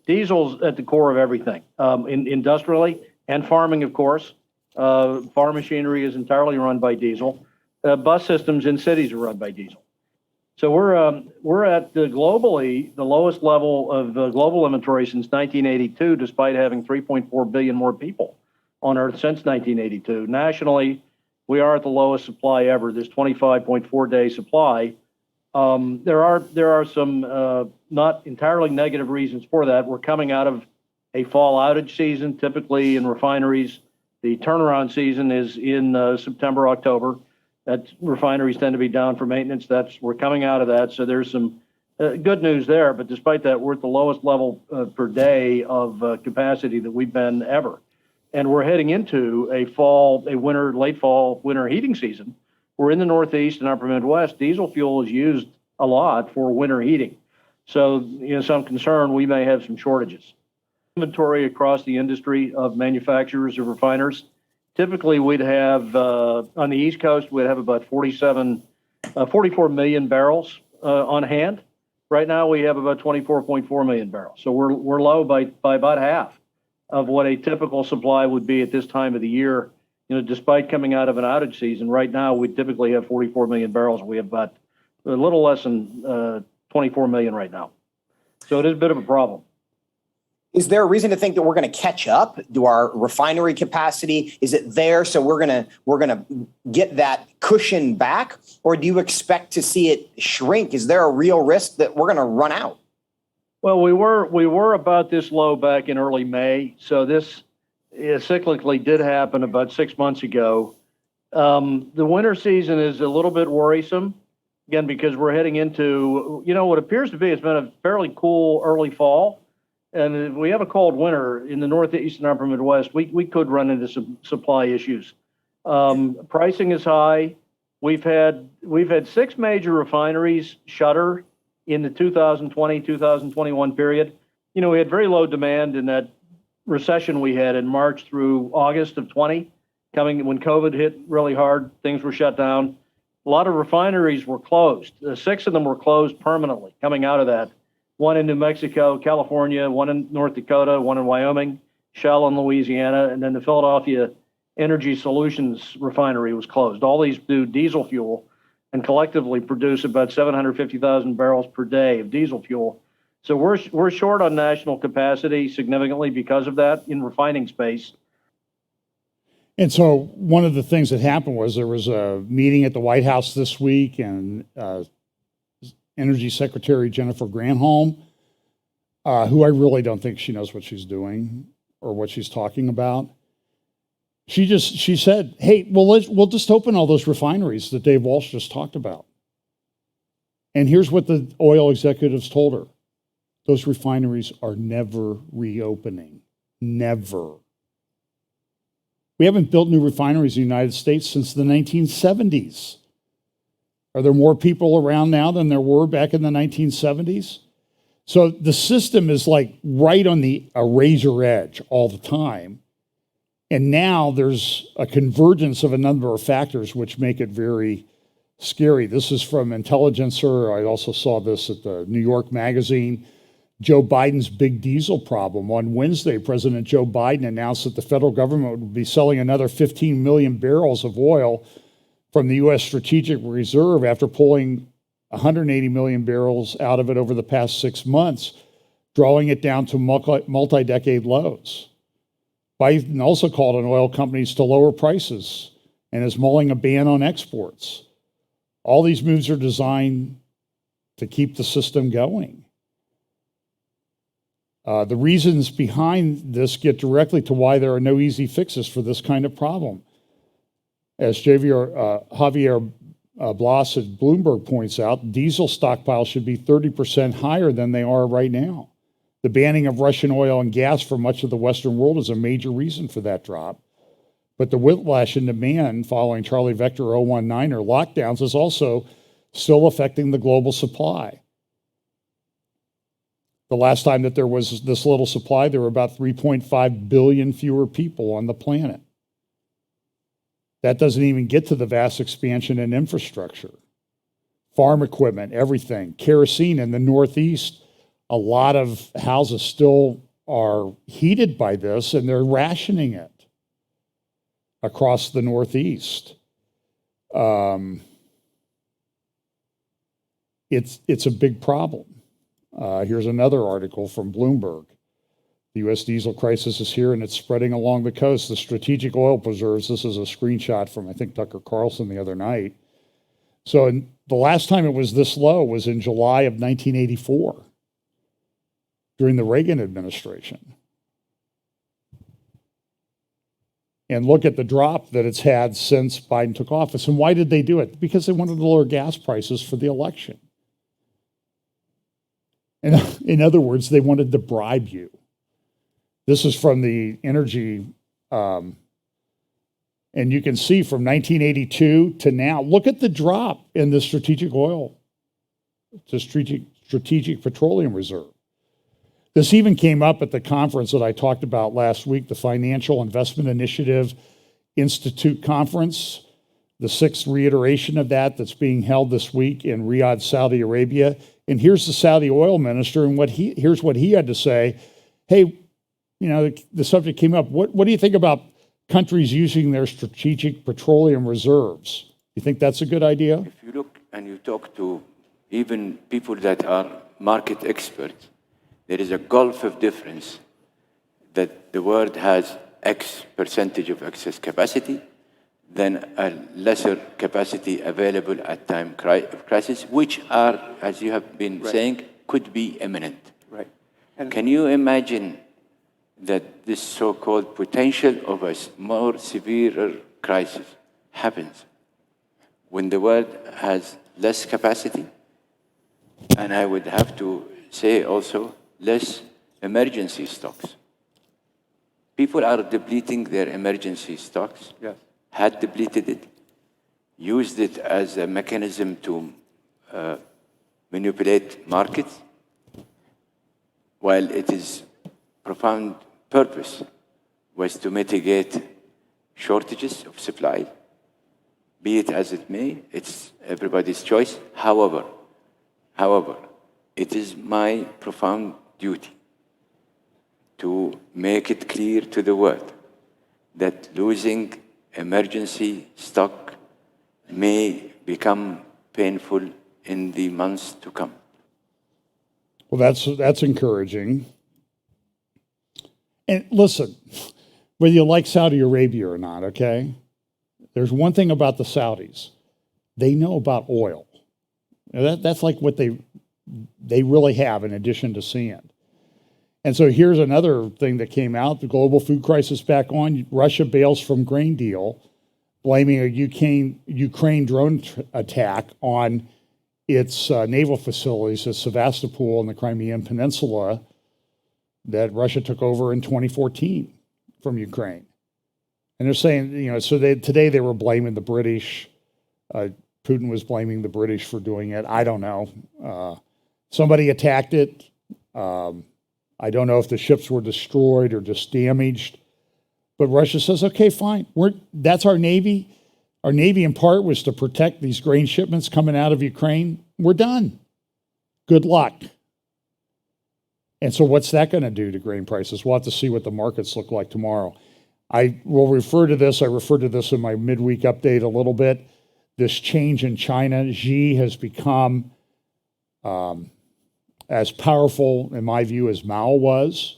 Diesel's at the core of everything, industrially and farming, of course. Farm machinery is entirely run by diesel. Bus systems in cities are run by diesel. So we're at globally the lowest level of global inventory since 1982, despite having 3.4 billion more people on Earth since 1982. Nationally, we are at the lowest supply ever. There's 25.4 day supply. There are some not entirely negative reasons for that. We're coming out of a fall outage season. Typically in refineries, the turnaround season is in September, October. Refineries tend to be down for maintenance. We're coming out of that. So there's some good news there. But despite that, we're at the lowest level per day of capacity that we've been ever. And we're heading into late fall, winter heating season. We're in the Northeast and Upper Midwest. Diesel fuel is used a lot for winter heating. So, some concern we may have some shortages. Inventory across the industry of manufacturers or refiners. Typically, we'd have, on the East Coast, we'd have about 44 million barrels on hand. Right now, we have about 24.4 million barrels. So we're low by about half of what a typical supply would be at this time of the year. Despite coming out of an outage season, right now, we typically have 44 million barrels. We have about a little less than 24 million right now. So it is a bit of a problem. Is there a reason to think that we're going to catch up? Do our refinery capacity, is it there? So we're going to get that cushion back, or do you expect to see it shrink? Is there a real risk that we're going to run out? Well, we were about this low back in early May. So this cyclically did happen about 6 months ago. The winter season is a little bit worrisome, again, because we're heading into, what appears to be, it's been a fairly cool early fall. And if we have a cold winter in the Northeast and Upper Midwest, we could run into some supply issues. Pricing is high. We've had 6 major refineries shutter in the 2020-2021 period. We had very low demand in that recession we had in March through August of 20, when COVID hit really hard, things were shut down. A lot of refineries were closed. 6 of them were closed permanently coming out of that. One in New Mexico, California, one in North Dakota, one in Wyoming, Shell in Louisiana, and then the Philadelphia Energy Solutions refinery was closed. All these do diesel fuel and collectively produce about 750,000 barrels per day of diesel fuel. So we're short on national capacity significantly because of that in refining space. And so one of the things that happened was there was a meeting at the White House this week, and Energy Secretary Jennifer Granholm, who I really don't think she knows what she's doing or what she's talking about. She said, "Hey, we'll just open all those refineries that Dave Walsh just talked about." And here's what the oil executives told her: those refineries are never reopening, never. We haven't built new refineries in the United States since the 1970s. Are there more people around now than there were back in the 1970s? So the system is like right on a razor edge all the time. And now there's a convergence of a number of factors which make it very scary. This is from Intelligencer. I also saw this at the New York Magazine. Joe Biden's big diesel problem. On Wednesday, President Joe Biden announced that the federal government would be selling another 15 million barrels of oil from the U.S. Strategic Reserve after pulling 180 million barrels out of it over the past 6 months, drawing it down to multi-decade lows. Biden also called on oil companies to lower prices and is mulling a ban on exports. All these moves are designed to keep the system going. The reasons behind this get directly to why there are no easy fixes for this kind of problem. As Javier Blas at Bloomberg points out, diesel stockpiles should be 30% higher than they are right now. The banning of Russian oil and gas for much of the Western world is a major reason for that drop. But the whiplash in demand following Charlie Vector 019 or lockdowns is also still affecting the global supply. The last time that there was this little supply, there were about 3.5 billion fewer people on the planet. That doesn't even get to the vast expansion in infrastructure, farm equipment, everything. Kerosene in the Northeast, a lot of houses still are heated by this, and they're rationing it across the Northeast. It's a big problem. Here's another article from Bloomberg. The U.S. diesel crisis is here and it's spreading along the coast. The strategic oil preserves, this is a screenshot from, I think, Tucker Carlson the other night. So the last time it was this low was in July of 1984, during the Reagan administration. And look at the drop that it's had since Biden took office. And why did they do it? Because they wanted to lower gas prices for the election. And in other words, they wanted to bribe you. This is from the energy, and you can see from 1982 to now, look at the drop in the strategic oil, the strategic petroleum reserve. This even came up at the conference that I talked about last week, the Financial Investment Initiative Institute Conference, the 6th reiteration of that's being held this week in Riyadh, Saudi Arabia. And here's the Saudi oil minister, and here's what he had to say. Hey, you know, the subject came up. What do you think about countries using their strategic petroleum reserves? You think that's a good idea? If you look and you talk to even people that are market experts, there is a gulf of difference that the world has X percentage of excess capacity, then a lesser capacity available at time of crisis, which are, as you have been saying, could be imminent. Right. And can you imagine that this so-called potential of a more severe crisis happens when the world has less capacity? And I would have to say also less emergency stocks. People are depleting their emergency stocks. yes. Had depleted it, used it as a mechanism to manipulate markets, while it is profound purpose was to mitigate shortages of supply. Be it as it may, it's everybody's choice. However, it is my profound duty to make it clear to the world that losing emergency stock may become painful in the months to come. Well, that's encouraging. And listen, whether you like Saudi Arabia or not, okay, there's one thing about the Saudis. They know about oil. That's like what they really have in addition to sand. And so here's another thing that came out, the global food crisis back on. Russia bails from grain deal, blaming a Ukraine drone attack on its naval facilities at Sevastopol in the Crimean Peninsula that Russia took over in 2014 from Ukraine. And they're saying, you know, so today they were blaming the British. Putin was blaming the British for doing it. I don't know. Somebody attacked it. I don't know if the ships were destroyed or just damaged. But Russia says, okay, fine. That's our Navy. Our Navy, in part, was to protect these grain shipments coming out of Ukraine. We're done. Good luck. And so what's that going to do to grain prices? We'll have to see what the markets look like tomorrow. I will refer to this. I referred to this in my midweek update a little bit. This change in China. Xi has become as powerful, in my view, as Mao was.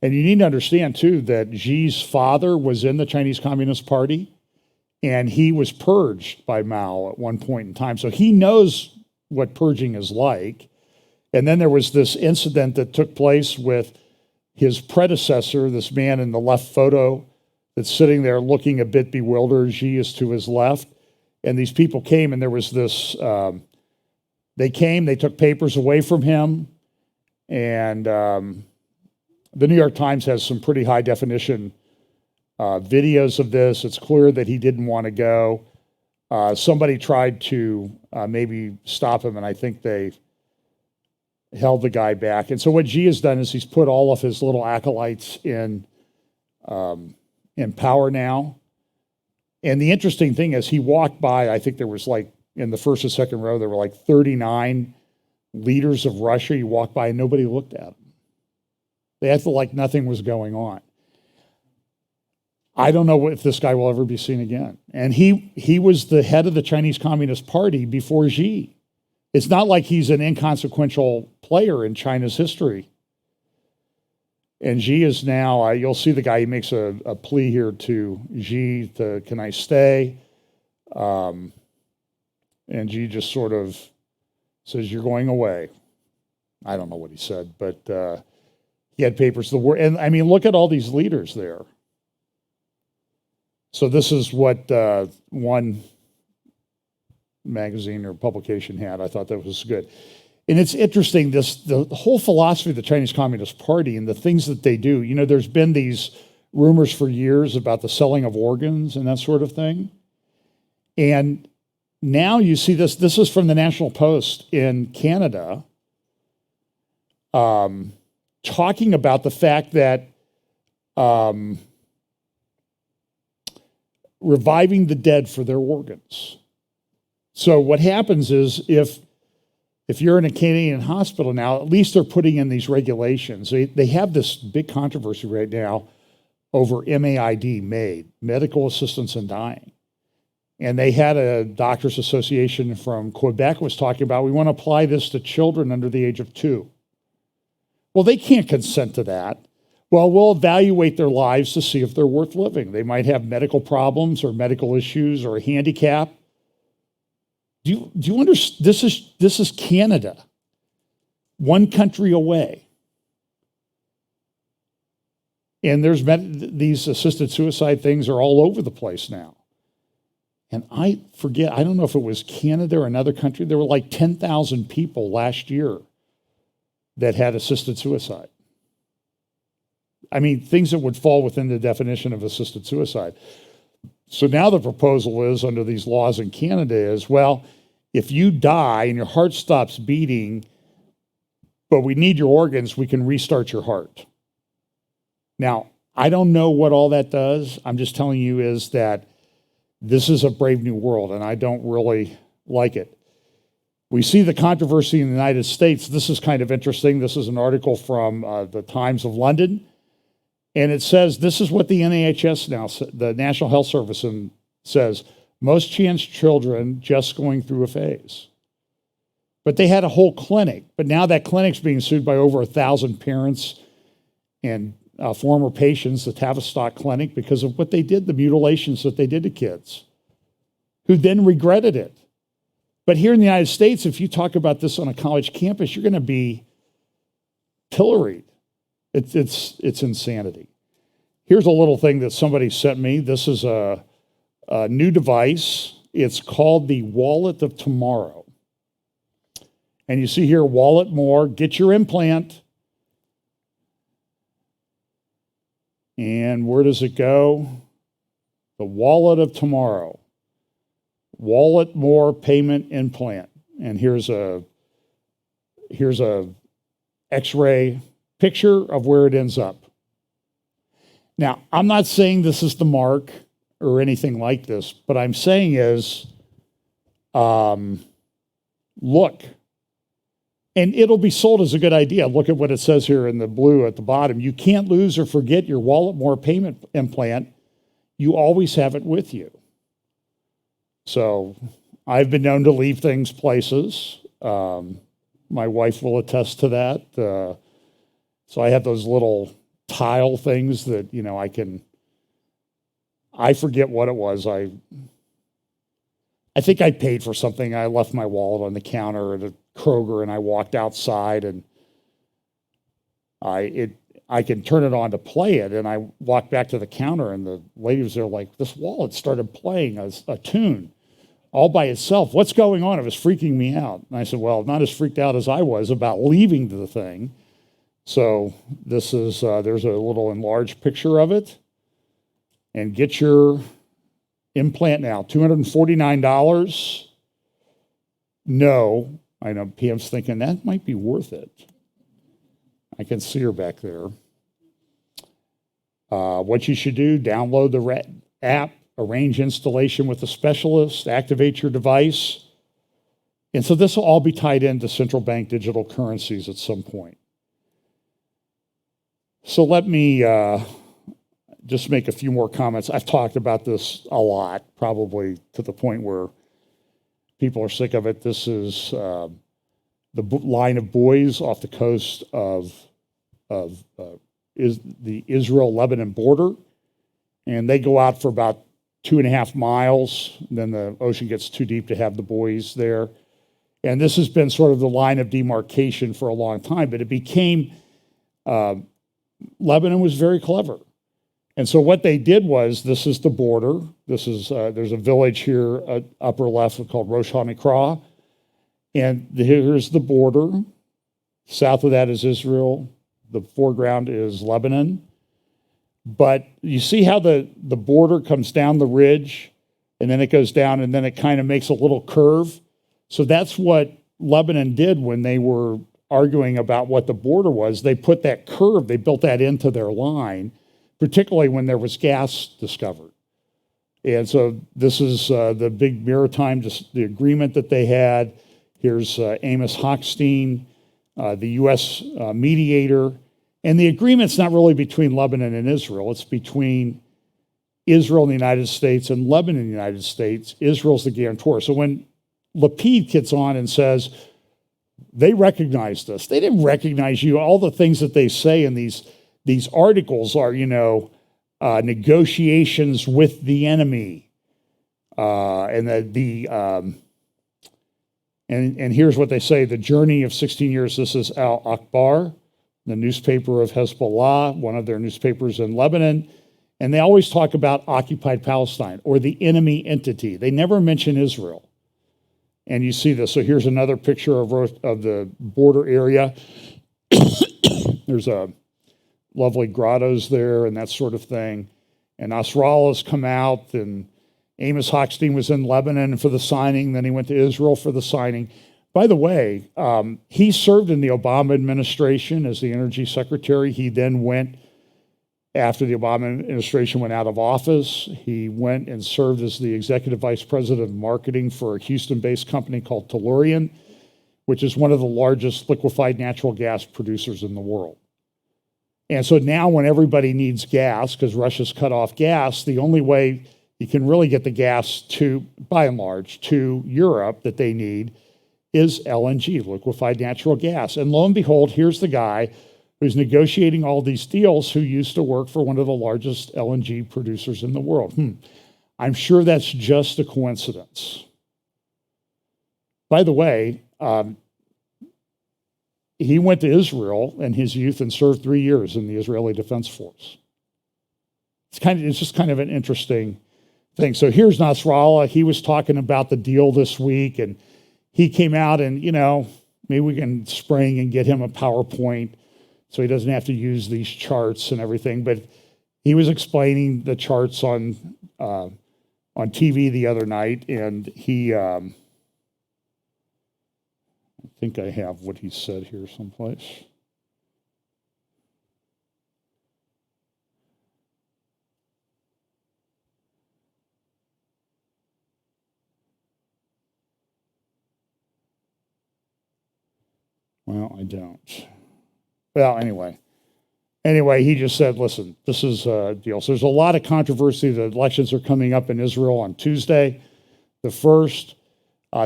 And you need to understand, too, that Xi's father was in the Chinese Communist Party, and he was purged by Mao at one point in time. So he knows what purging is like. And then there was this incident that took place with his predecessor, this man in the left photo that's sitting there looking a bit bewildered. Xi is to his left. And these people came, and there was this, they took papers away from him, and the New York Times has some pretty high definition videos of this. It's clear that he didn't want to go. Somebody tried to maybe stop him, and I think they held the guy back. And so what Xi has done is he's put all of his little acolytes in power now. And the interesting thing is he walked by, I think there was like, in the first and second row, there were like 39 leaders of Russia. He walked by and nobody looked at him. They acted like nothing was going on. I don't know if this guy will ever be seen again. And he was the head of the Chinese Communist Party before Xi. It's not like he's an inconsequential player in China's history. And Xi is now, you'll see the guy, he makes a plea here to Xi to, can I stay? And Xi just sort of says, you're going away. I don't know what he said, but he had papers. And I mean, look at all these leaders there. So this is what one magazine or publication had. I thought that was good. And it's interesting, the whole philosophy of the Chinese Communist Party and the things that they do. You know, there's been these rumors for years about the selling of organs and that sort of thing. And now you see this. This is from the National Post in Canada, talking about the fact that reviving the dead for their organs. So what happens is if you're in a Canadian hospital now, at least they're putting in these regulations. They have this big controversy right now over MAID, MAID, medical assistance in dying. And they had a doctors association from Quebec was talking about, we want to apply this to children under the age of 2. Well, they can't consent to that. Well, we'll evaluate their lives to see if they're worth living. They might have medical problems or medical issues or a handicap. Do you understand? This is Canada, one country away. And there's these assisted suicide things are all over the place now. And I forget, I don't know if it was Canada or another country, there were like 10,000 people last year that had assisted suicide. I mean, things that would fall within the definition of assisted suicide. So now the proposal is, under these laws in Canada, is, well, if you die and your heart stops beating, but we need your organs, we can restart your heart. Now, I don't know what all that does. I'm just telling you is that this is a brave new world, and I don't really like it. We see the controversy in the United States. This is kind of interesting. This is an article from the Times of London. And it says, this is what the NHS now, the National Health Service, says, most chance children just going through a phase. But they had a whole clinic. But now that clinic's being sued by over 1,000 parents and former patients, the Tavistock Clinic, because of what they did, the mutilations that they did to kids, who then regretted it. But here in the United States, if you talk about this on a college campus, you're going to be pilloried. It's insanity. Here's a little thing that somebody sent me. This is a new device. It's called the Wallet of Tomorrow. And you see here, Wallet More, get your implant. And where does it go? The Wallet of Tomorrow. Wallet More payment implant. And here's a X-ray picture of where it ends up. Now, I'm not saying this is the mark or anything like this, but I'm saying is, look, and it'll be sold as a good idea. Look at what it says here in the blue at the bottom. You can't lose or forget your Wallet More payment implant. You always have it with you. So I've been known to leave things places. My wife will attest to that. So I have those little tile things that, I forget what it was. I think I paid for something. I left my wallet on the counter at a Kroger and I walked outside and I can turn it on to play it. And I walked back to the counter and the lady was there like, this wallet started playing a tune all by itself. What's going on? It was freaking me out. And I said, well, not as freaked out as I was about leaving the thing. So this is, there's a little enlarged picture of it. And get your implant now, $249. No, I know Pam's thinking that might be worth it. I can see her back there. What you should do, download the app, arrange installation with a specialist, activate your device. And so this will all be tied into central bank digital currencies at some point. So let me just make a few more comments. I've talked about this a lot, probably to the point where people are sick of it. This is the line of buoys off the coast of the Israel-Lebanon border. And they go out for about 2.5 miles. Then the ocean gets too deep to have the buoys there. And this has been sort of the line of demarcation for a long time, but it became, Lebanon was very clever. And so what they did was, this is the border. This is, there's a village here, upper left, called Rosh HaNikra. And here's the border. South of that is Israel. The foreground is Lebanon. But you see how the border comes down the ridge, and then it goes down, and then it kind of makes a little curve. So that's what Lebanon did when they were arguing about what the border was. They put that curve, they built that into their line, particularly when there was gas discovered. And so this is the big maritime, the agreement that they had. Here's Amos Hochstein, the U.S. mediator. And the agreement's not really between Lebanon and Israel. It's between Israel and the United States and Lebanon and the United States. Israel's the guarantor. So when Lapid gets on and says, they recognized us. They didn't recognize you. All the things that they say in these articles are, negotiations with the enemy. And here's what they say, the journey of 16 years. This is Al-Akbar, the newspaper of Hezbollah, one of their newspapers in Lebanon. And they always talk about occupied Palestine or the enemy entity. They never mention Israel. And you see this. So here's another picture of the border area. There's a lovely grottos there and that sort of thing. And Nasrallah's come out, and Amos Hochstein was in Lebanon for the signing. Then he went to Israel for the signing. By the way, he served in the Obama administration as the energy secretary. He then went, after the Obama administration went out of office, he went and served as the executive vice president of marketing for a Houston-based company called Tellurian, which is one of the largest liquefied natural gas producers in the world. And so now when everybody needs gas, because Russia's cut off gas, the only way you can really get the gas to, by and large, to Europe that they need is LNG, liquefied natural gas. And lo and behold, here's the guy who's negotiating all these deals, who used to work for one of the largest LNG producers in the world. I'm sure that's just a coincidence. By the way, he went to Israel in his youth and served 3 years in the Israeli Defense Force. It's just kind of an interesting thing. So here's Nasrallah. He was talking about the deal this week, and he came out and, maybe we can spring and get him a PowerPoint so he doesn't have to use these charts and everything. But he was explaining the charts on TV the other night, and he, I think I have what he said here someplace. Well, I don't. Well, anyway, he just said, listen, this is a deal. So there's a lot of controversy. The elections are coming up in Israel on Tuesday, the 1st.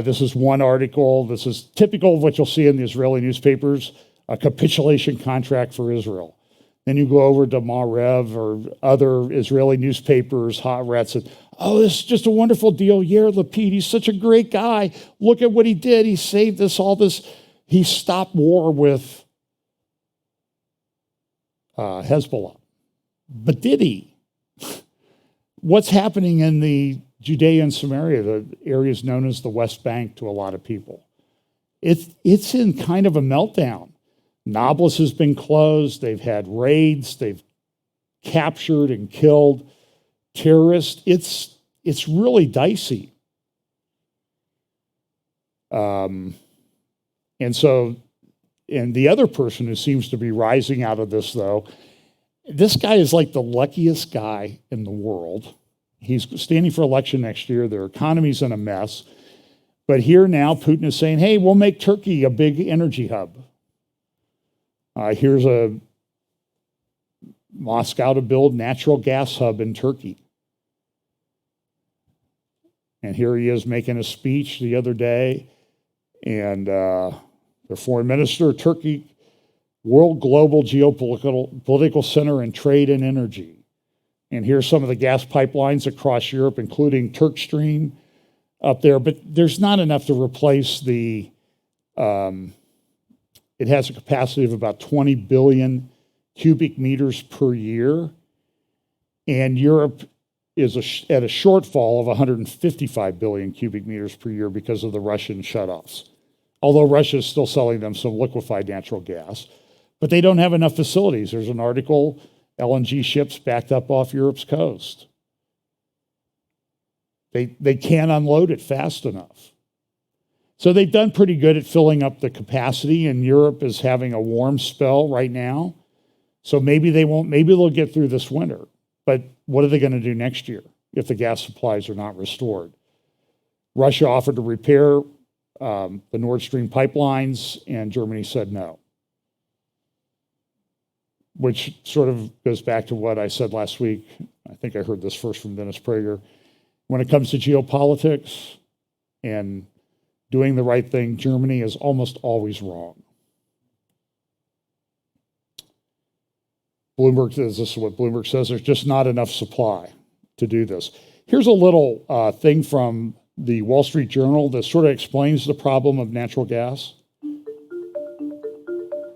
This is one article. This is typical of what you'll see in the Israeli newspapers, a capitulation contract for Israel. Then you go over to Marev or other Israeli newspapers, Haaretz, and, oh, this is just a wonderful deal. Yair Lapid, he's such a great guy. Look at what he did. He saved us all this. He stopped war with Hezbollah. But did he? What's happening in the Judea and Samaria, the areas known as the West Bank to a lot of people? It's in kind of a meltdown. Nablus has been closed. They've had raids. They've captured and killed terrorists. It's really dicey. And so, and the other person who seems to be rising out of this, though, this guy is like the luckiest guy in the world. He's standing for election next year. Their economy's in a mess. But here now, Putin is saying, hey, we'll make Turkey a big energy hub. Here's a Moscow to build natural gas hub in Turkey. And here he is making a speech the other day. And the foreign minister, Turkey, world global geopolitical center in trade and energy. And here's some of the gas pipelines across Europe, including Turk Stream up there. But there's not enough to replace the, it has a capacity of about 20 billion cubic meters per year. And Europe is at a shortfall of 155 billion cubic meters per year because of the Russian shutoffs. Although Russia is still selling them some liquefied natural gas. But they don't have enough facilities. There's an article, LNG ships backed up off Europe's coast. They can't unload it fast enough. So they've done pretty good at filling up the capacity, and Europe is having a warm spell right now. So maybe they'll get through this winter. But what are they going to do next year if the gas supplies are not restored? Russia offered to repair the Nord Stream pipelines, and Germany said no. Which sort of goes back to what I said last week. I think I heard this first from Dennis Prager. When it comes to geopolitics and doing the right thing, Germany is almost always wrong. Bloomberg says, this is what Bloomberg says, there's just not enough supply to do this. Here's a little thing from the Wall Street Journal that sort of explains the problem of natural gas.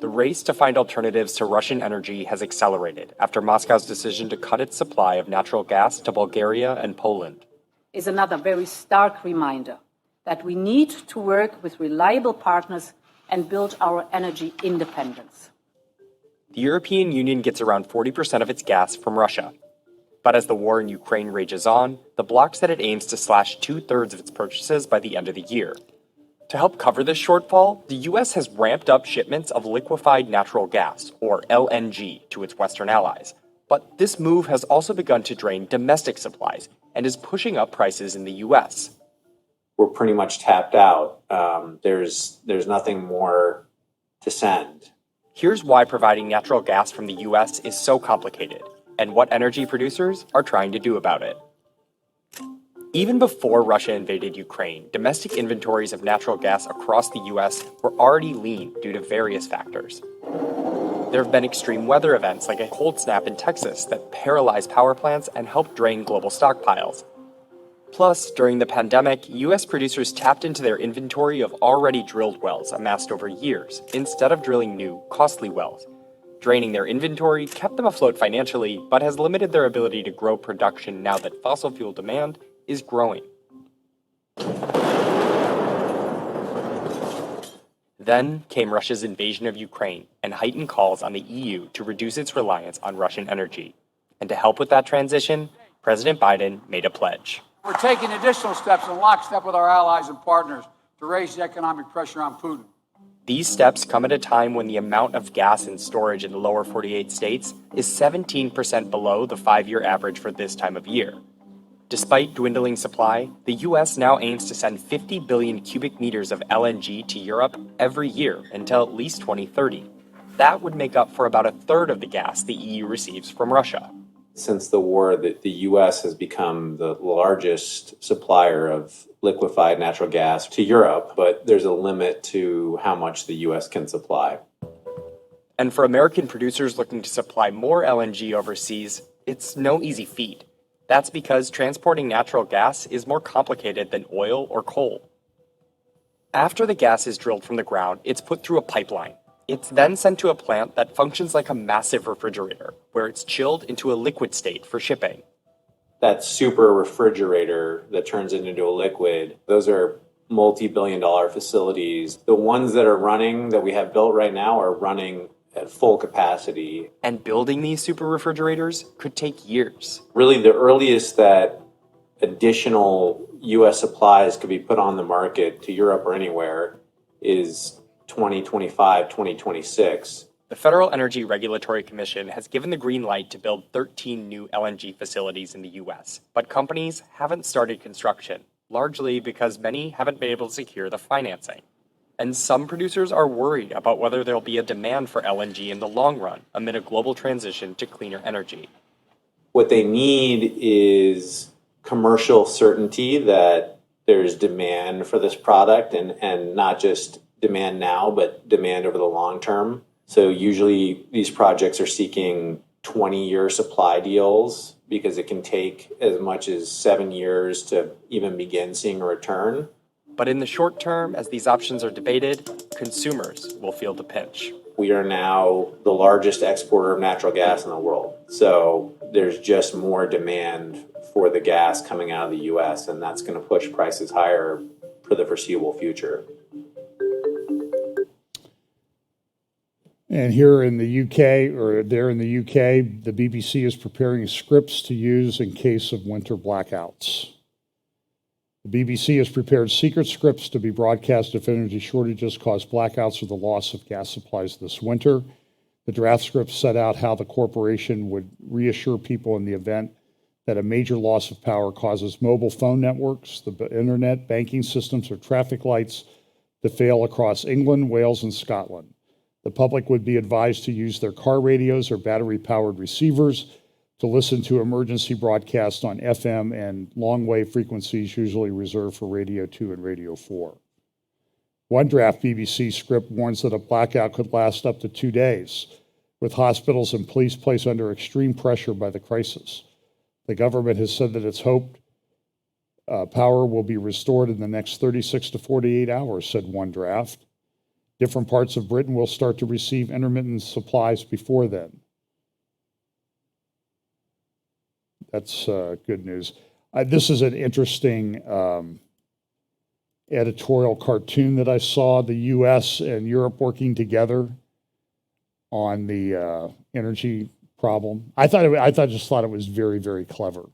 The race to find alternatives to Russian energy has accelerated after Moscow's decision to cut its supply of natural gas to Bulgaria and Poland. Is another very stark reminder that we need to work with reliable partners and build our energy independence. The European Union gets around 40% of its gas from Russia. But as the war in Ukraine rages on, the bloc said it aims to slash 2/3 of its purchases by the end of the year. To help cover this shortfall, the U.S. has ramped up shipments of liquefied natural gas, or LNG, to its Western allies. But this move has also begun to drain domestic supplies and is pushing up prices in the U.S. We're pretty much tapped out. There's nothing more to send. Here's why providing natural gas from the U.S. is so complicated, and what energy producers are trying to do about it. Even before Russia invaded Ukraine, domestic inventories of natural gas across the U.S. were already lean due to various factors. There have been extreme weather events like a cold snap in Texas that paralyzed power plants and helped drain global stockpiles. Plus, during the pandemic, U.S. producers tapped into their inventory of already drilled wells amassed over years, instead of drilling new, costly wells. Draining their inventory kept them afloat financially, but has limited their ability to grow production now that fossil fuel demand is growing. Then came Russia's invasion of Ukraine and heightened calls on the EU to reduce its reliance on Russian energy. And to help with that transition, President Biden made a pledge. We're taking additional steps in lockstep with our allies and partners to raise the economic pressure on Putin. These steps come at a time when the amount of gas in storage in the lower 48 states is 17% below the 5-year average for this time of year. Despite dwindling supply, the U.S. now aims to send 50 billion cubic meters of LNG to Europe every year until at least 2030. That would make up for about a third of the gas the EU receives from Russia. Since the war, the U.S. has become the largest supplier of liquefied natural gas to Europe, but there's a limit to how much the U.S. can supply. And for American producers looking to supply more LNG overseas, it's no easy feat. That's because transporting natural gas is more complicated than oil or coal. After the gas is drilled from the ground, it's put through a pipeline. It's then sent to a plant that functions like a massive refrigerator, where it's chilled into a liquid state for shipping. That super refrigerator that turns it into a liquid, those are multi-billion-dollar facilities. The ones that are running, that we have built right now, are running at full capacity. And building these super refrigerators could take years. Really, the earliest that additional U.S. supplies could be put on the market to Europe or anywhere is 2025, 2026. The Federal Energy Regulatory Commission has given the green light to build 13 new LNG facilities in the US, but companies haven't started construction, largely because many haven't been able to secure the financing. And some producers are worried about whether there'll be a demand for LNG in the long run amid a global transition to cleaner energy. What they need is commercial certainty that there's demand for this product, and not just demand now, but demand over the long term. So usually these projects are seeking 20-year supply deals because it can take as much as 7 years to even begin seeing a return. But in the short term, as these options are debated, consumers will feel the pinch. We are now the largest exporter of natural gas in the world. So there's just more demand for the gas coming out of the US, and that's going to push prices higher for the foreseeable future. And here in the UK, or there in the UK, the BBC is preparing scripts to use in case of winter blackouts. The BBC has prepared secret scripts to be broadcast if energy shortages cause blackouts or the loss of gas supplies this winter. The draft scripts set out how the corporation would reassure people in the event that a major loss of power causes mobile phone networks, the internet, banking systems, or traffic lights to fail across England, Wales, and Scotland. The public would be advised to use their car radios or battery-powered receivers to listen to emergency broadcasts on FM and long-wave frequencies usually reserved for Radio 2 and Radio 4. One draft BBC script warns that a blackout could last up to 2 days, with hospitals and police placed under extreme pressure by the crisis. The government has said that it's hoped power will be restored in the next 36 to 48 hours, said one draft. Different parts of Britain will start to receive intermittent supplies before then. That's good news. This is an interesting editorial cartoon that I saw, the US and Europe working together on the energy problem. I just thought it was very, very clever.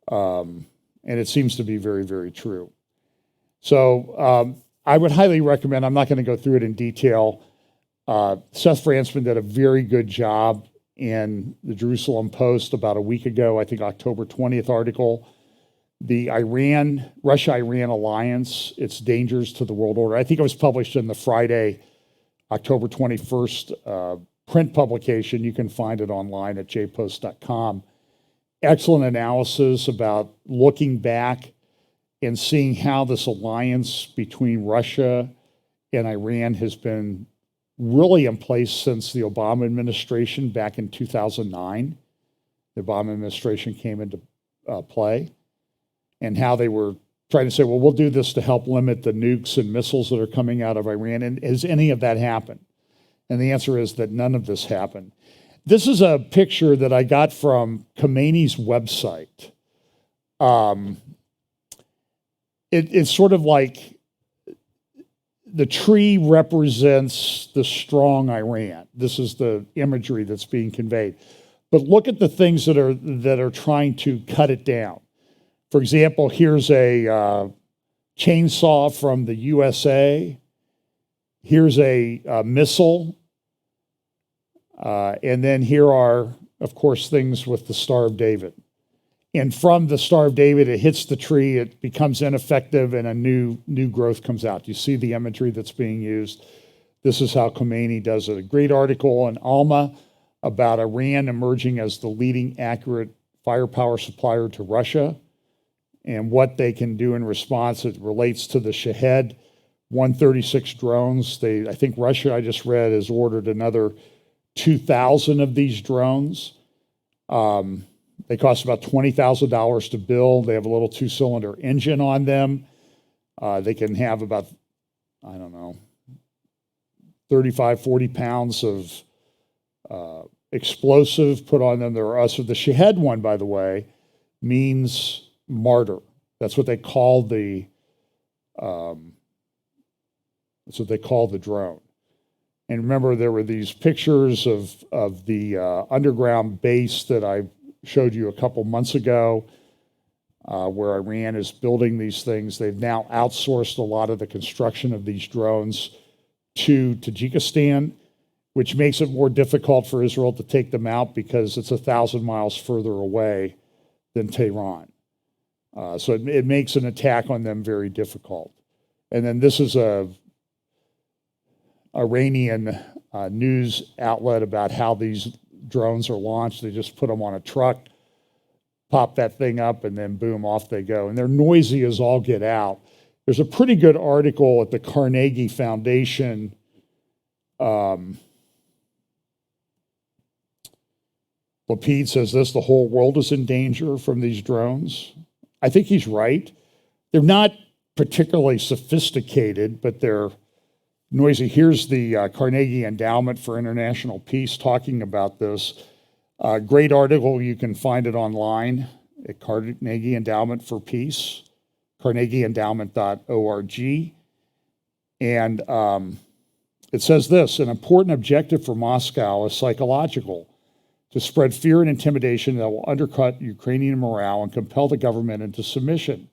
And it seems to be very, very true. So I would highly recommend, I'm not going to go through it in detail. Seth Frantzman did a very good job in the Jerusalem Post about a week ago, I think October 20th article. The Russia-Iran alliance, its dangers to the world order. I think it was published in the Friday, October 21st print publication. You can find it online at jpost.com. Excellent analysis about looking back and seeing how this alliance between Russia and Iran has been really in place since the Obama administration back in 2009. The Obama administration came into play, and how they were trying to say, well, we'll do this to help limit the nukes and missiles that are coming out of Iran. And has any of that happened? And the answer is that none of this happened. This is a picture that I got from Khomeini's website. It's sort of like the tree represents the strong Iran. This is the imagery that's being conveyed. But look at the things that are trying to cut it down. For example, here's a chainsaw from the USA. Here's a missile. And then here are, of course, things with the Star of David. And from the Star of David, it hits the tree, it becomes ineffective, and a new growth comes out. You see the imagery that's being used. This is how Khomeini does it. A great article in Alma about Iran emerging as the leading accurate firepower supplier to Russia and what they can do in response. It relates to the Shahed 136 drones. I think Russia, I just read, has ordered another 2,000 of these drones. They cost about $20,000 to build. They have a little 2-cylinder engine on them. They can have about, 35, 40 pounds of explosive put on them. The Shahed one, by the way, means martyr. That's what they call the drone. And remember, there were these pictures of the underground base that I showed you a couple months ago, where Iran is building these things. They've now outsourced a lot of the construction of these drones to Tajikistan, which makes it more difficult for Israel to take them out because it's 1,000 miles further away than Tehran. So it makes an attack on them very difficult. And then this is a Iranian news outlet about how these drones are launched. They just put them on a truck, pop that thing up, and then boom, off they go. And they're noisy as all get out. There's a pretty good article at the Carnegie Foundation. Lapid says this: the whole world is in danger from these drones. I think he's right. They're not particularly sophisticated, but they're noisy. Here's the Carnegie Endowment for International Peace talking about this. Great article. You can find it online at Carnegie Endowment for Peace, carnegieendowment.org. And it says this: an important objective for Moscow is psychological, to spread fear and intimidation that will undercut Ukrainian morale and compel the government into submission.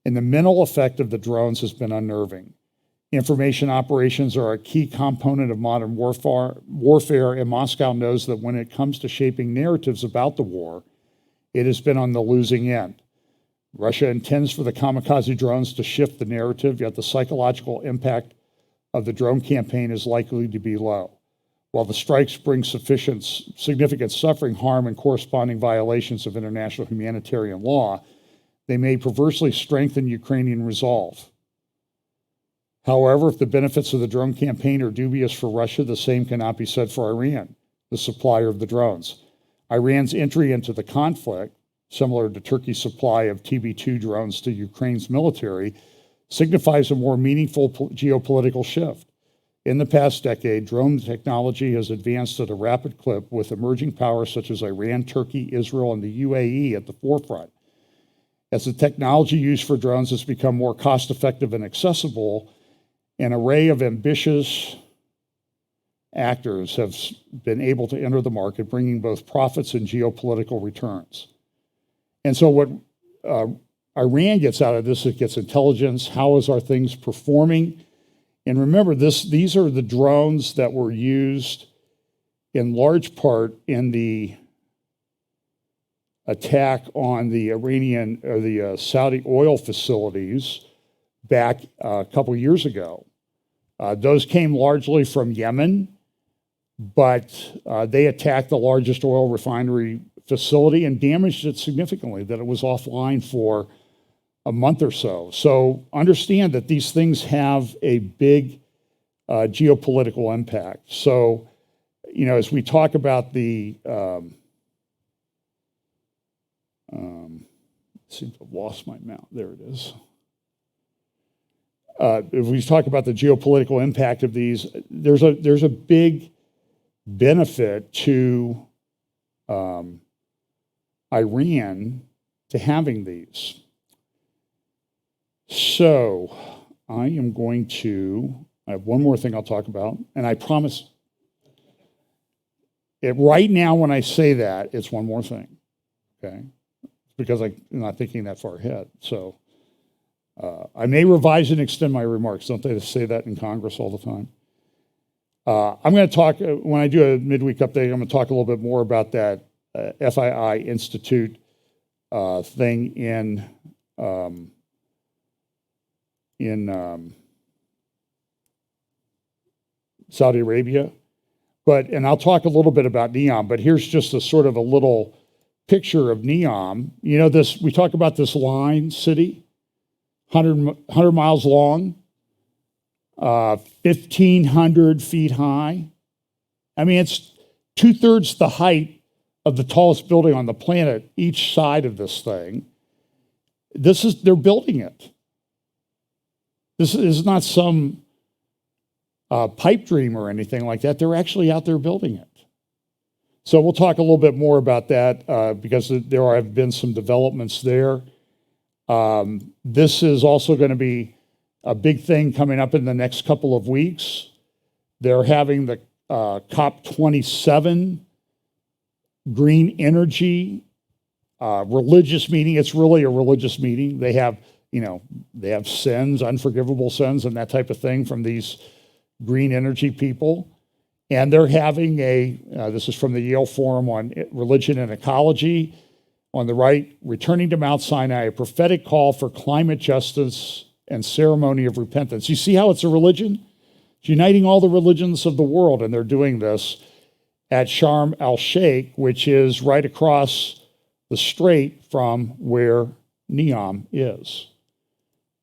And the mental effect of the drones has been unnerving. Information operations are a key component of modern warfare, and Moscow knows that when it comes to shaping narratives about the war, it has been on the losing end. Russia intends for the kamikaze drones to shift the narrative, yet the psychological impact of the drone campaign is likely to be low. While the strikes bring significant suffering, harm, and corresponding violations of international humanitarian law, they may perversely strengthen Ukrainian resolve. However, if the benefits of the drone campaign are dubious for Russia, the same cannot be said for Iran, the supplier of the drones. Iran's entry into the conflict, similar to Turkey's supply of TB2 drones to Ukraine's military, signifies a more meaningful geopolitical shift. In the past decade, drone technology has advanced at a rapid clip, with emerging powers such as Iran, Turkey, Israel, and the UAE at the forefront. As the technology used for drones has become more cost-effective and accessible, an array of ambitious actors have been able to enter the market, bringing both profits and geopolitical returns. And so what Iran gets out of this, it gets intelligence. How is our things performing? And remember, these are the drones that were used in large part in the attack on the Iranian or the Saudi oil facilities back a couple years ago. Those came largely from Yemen, but they attacked the largest oil refinery facility and damaged it significantly, that it was offline for a month or so. So understand that these things have a big geopolitical impact. So, you know, as we talk about the, seems to have lost my mount. There it is. If we talk about the geopolitical impact of these, there's a big benefit to Iran to having these. So I am going to, I have one more thing I'll talk about, and I promise, right now when I say that, it's one more thing, okay? Because I'm not thinking that far ahead. So I may revise and extend my remarks. Don't they say that in Congress all the time? I'm going to talk, when I do a midweek update, I'm going to talk a little bit more about that FII Institute thing in Saudi Arabia. And I'll talk a little bit about NEOM, but here's just a sort of a little picture of NEOM. You know, we talk about this line city, 100 miles long, 1,500 feet high. I mean, it's 2/3 the height of the tallest building on the planet, each side of this thing. They're building it. This is not some pipe dream or anything like that. They're actually out there building it. So we'll talk a little bit more about that because there have been some developments there. This is also going to be a big thing coming up in the next couple of weeks. They're having the COP27 green energy religious meeting. It's really a religious meeting. They have sins, unforgivable sins, and that type of thing from these green energy people. And they're having this is from the Yale Forum on Religion and Ecology. On the right, returning to Mount Sinai, a prophetic call for climate justice and ceremony of repentance. You see how it's a religion? It's uniting all the religions of the world, and they're doing this at Sharm el-Sheikh, which is right across the strait from where Neom is.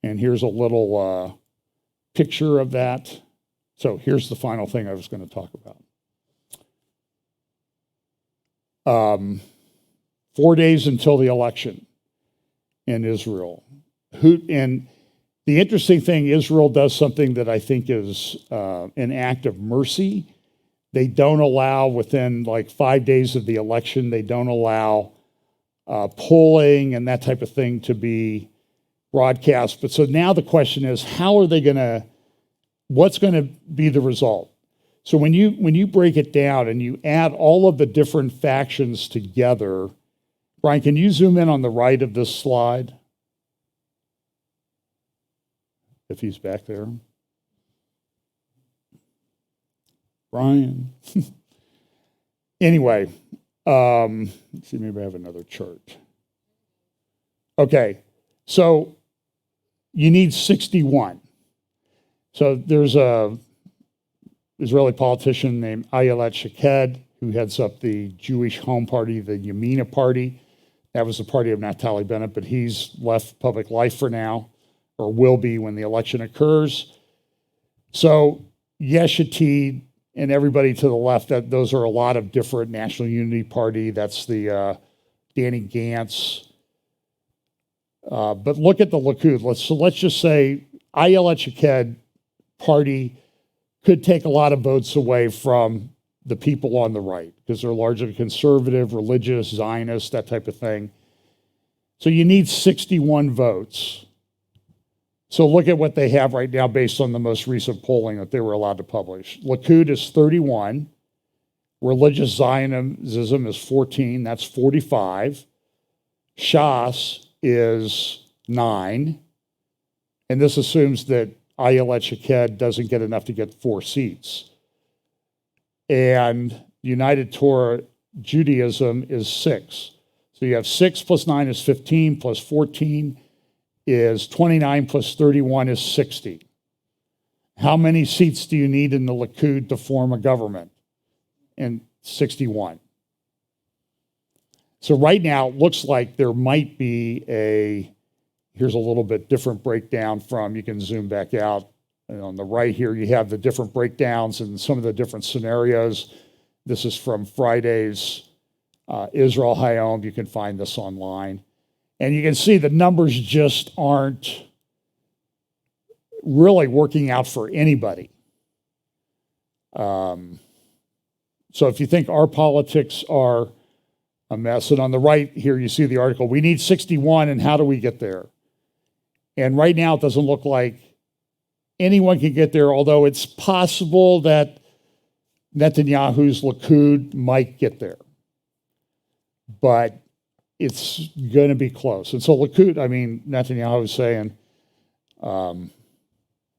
And here's a little picture of that. So here's the final thing I was going to talk about. 4 days until the election in Israel. And the interesting thing, Israel does something that I think is an act of mercy. They don't allow, within like 5 days of the election, they don't allow polling and that type of thing to be broadcast. But so now the question is, how are they going to, what's going to be the result? So when you break it down and you add all of the different factions together, Brian, can you zoom in on the right of this slide? If he's back there. Brian. Anyway, let's see, maybe I have another chart. Okay, so you need 61. So there's a Israeli politician named Ayelet Shaked who heads up the Jewish Home Party, the Yamina Party. That was the party of Naftali Bennett, but he's left public life for now, or will be when the election occurs. So Yesh Atid and everybody to the left, those are a lot of different National Unity Party. That's the Danny Gantz. But look at the Likud. Let's just say Ayelet Shaked party could take a lot of votes away from the people on the right, because they're largely conservative, religious, Zionist, that type of thing. So you need 61 votes. So look at what they have right now based on the most recent polling that they were allowed to publish. Likud is 31. Religious Zionism is 14. That's 45. Shas is 9. And this assumes that Ayelet Shaked doesn't get enough to get 4 seats. And United Torah Judaism is 6. So you have 6 plus 9 is 15, plus 14 is 29, plus 31 is 60. How many seats do you need in the Likud to form a government? And 61. So right now, it looks like there might be here's a little bit different breakdown from, you can zoom back out. And on the right here, you have the different breakdowns and some of the different scenarios. This is from Friday's Israel Hayom. You can find this online. And you can see the numbers just aren't really working out for anybody. So if you think our politics are a mess, and on the right here, you see the article, we need 61, and how do we get there? And right now, it doesn't look like anyone can get there, although it's possible that Netanyahu's Likud might get there. But it's going to be close. And so Likud, Netanyahu is saying,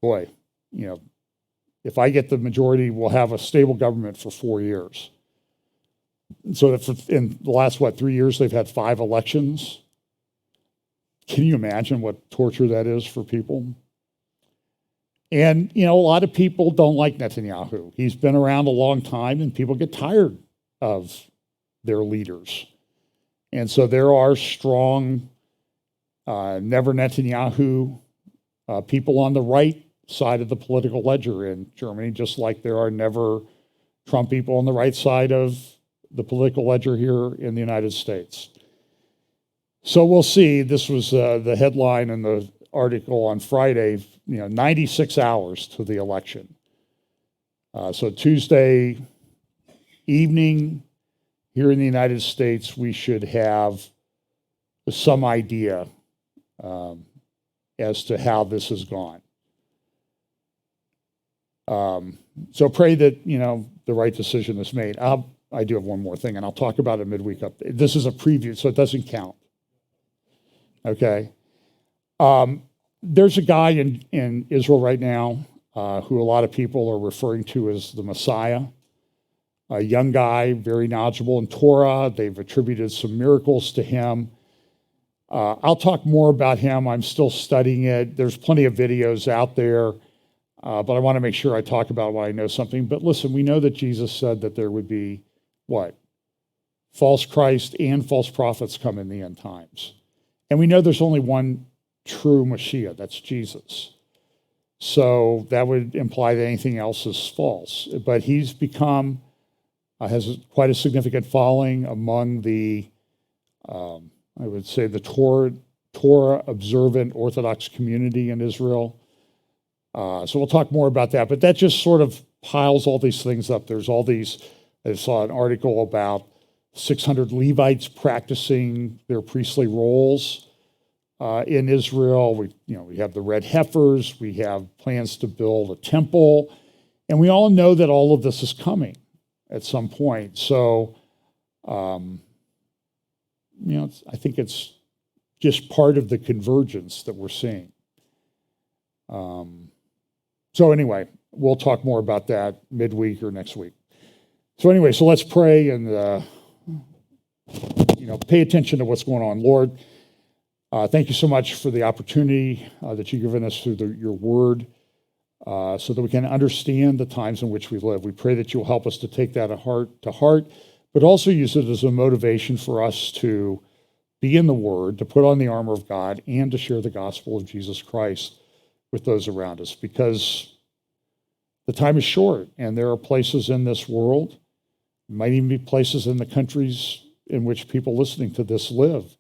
boy, if I get the majority, we'll have a stable government for 4 years. So in the last, 3 years, they've had 5 elections. Can you imagine what torture that is for people? And, a lot of people don't like Netanyahu. He's been around a long time, and people get tired of their leaders. And so there are strong, never Netanyahu people on the right side of the political ledger in Germany, just like there are never Trump people on the right side of the political ledger here in the United States. So we'll see. This was the headline in the article on Friday, 96 hours to the election. So Tuesday evening here in the United States, we should have some idea as to how this has gone. So pray that, the right decision is made. I do have one more thing, and I'll talk about it midweek update. This is a preview, so it doesn't count. Okay. There's a guy in Israel right now who a lot of people are referring to as the Messiah. A young guy, very knowledgeable in Torah. They've attributed some miracles to him. I'll talk more about him. I'm still studying it. There's plenty of videos out there, but I want to make sure I talk about why I know something. But listen, we know that Jesus said that there would be what? False Christ and false prophets come in the end times. And we know there's only one true Messiah, that's Jesus. So that would imply that anything else is false. But he's become, has quite a significant following among the, I would say, the Torah observant Orthodox community in Israel. So we'll talk more about that. But that just sort of piles all these things up. There's all these, I saw an article about 600 Levites practicing their priestly roles in Israel. We have the red heifers. We have plans to build a temple. And we all know that all of this is coming at some point. So, I think it's just part of the convergence that we're seeing. So anyway, we'll talk more about that midweek or next week. So anyway, so let's pray and, pay attention to what's going on. Lord, thank you so much for the opportunity that you've given us through your word so that we can understand the times in which we live. We pray that you'll help us to take that to heart, but also use it as a motivation for us to be in the word, to put on the armor of God, and to share the gospel of Jesus Christ with those around us, because the time is short, and there are places in this world, might even be places in the countries in which people listening to this live,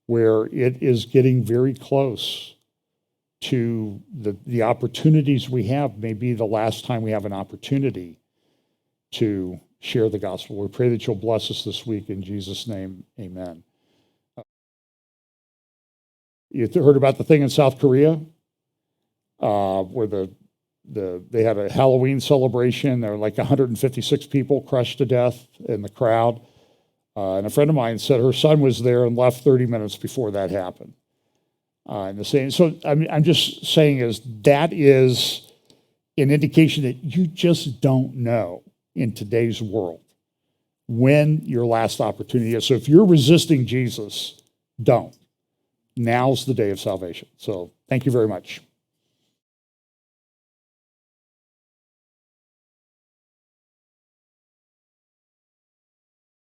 where it is getting very close to the opportunities we have. Maybe the last time we have an opportunity to share the gospel. We pray that you'll bless us this week. In Jesus' name, amen. You heard about the thing in South Korea where they had a Halloween celebration. There were like 156 people crushed to death in the crowd. And a friend of mine said her son was there and left 30 minutes before that happened. And the same. So I'm just saying that is an indication that you just don't know in today's world when your last opportunity is. So if you're resisting Jesus, don't. Now's the day of salvation. So thank you very much.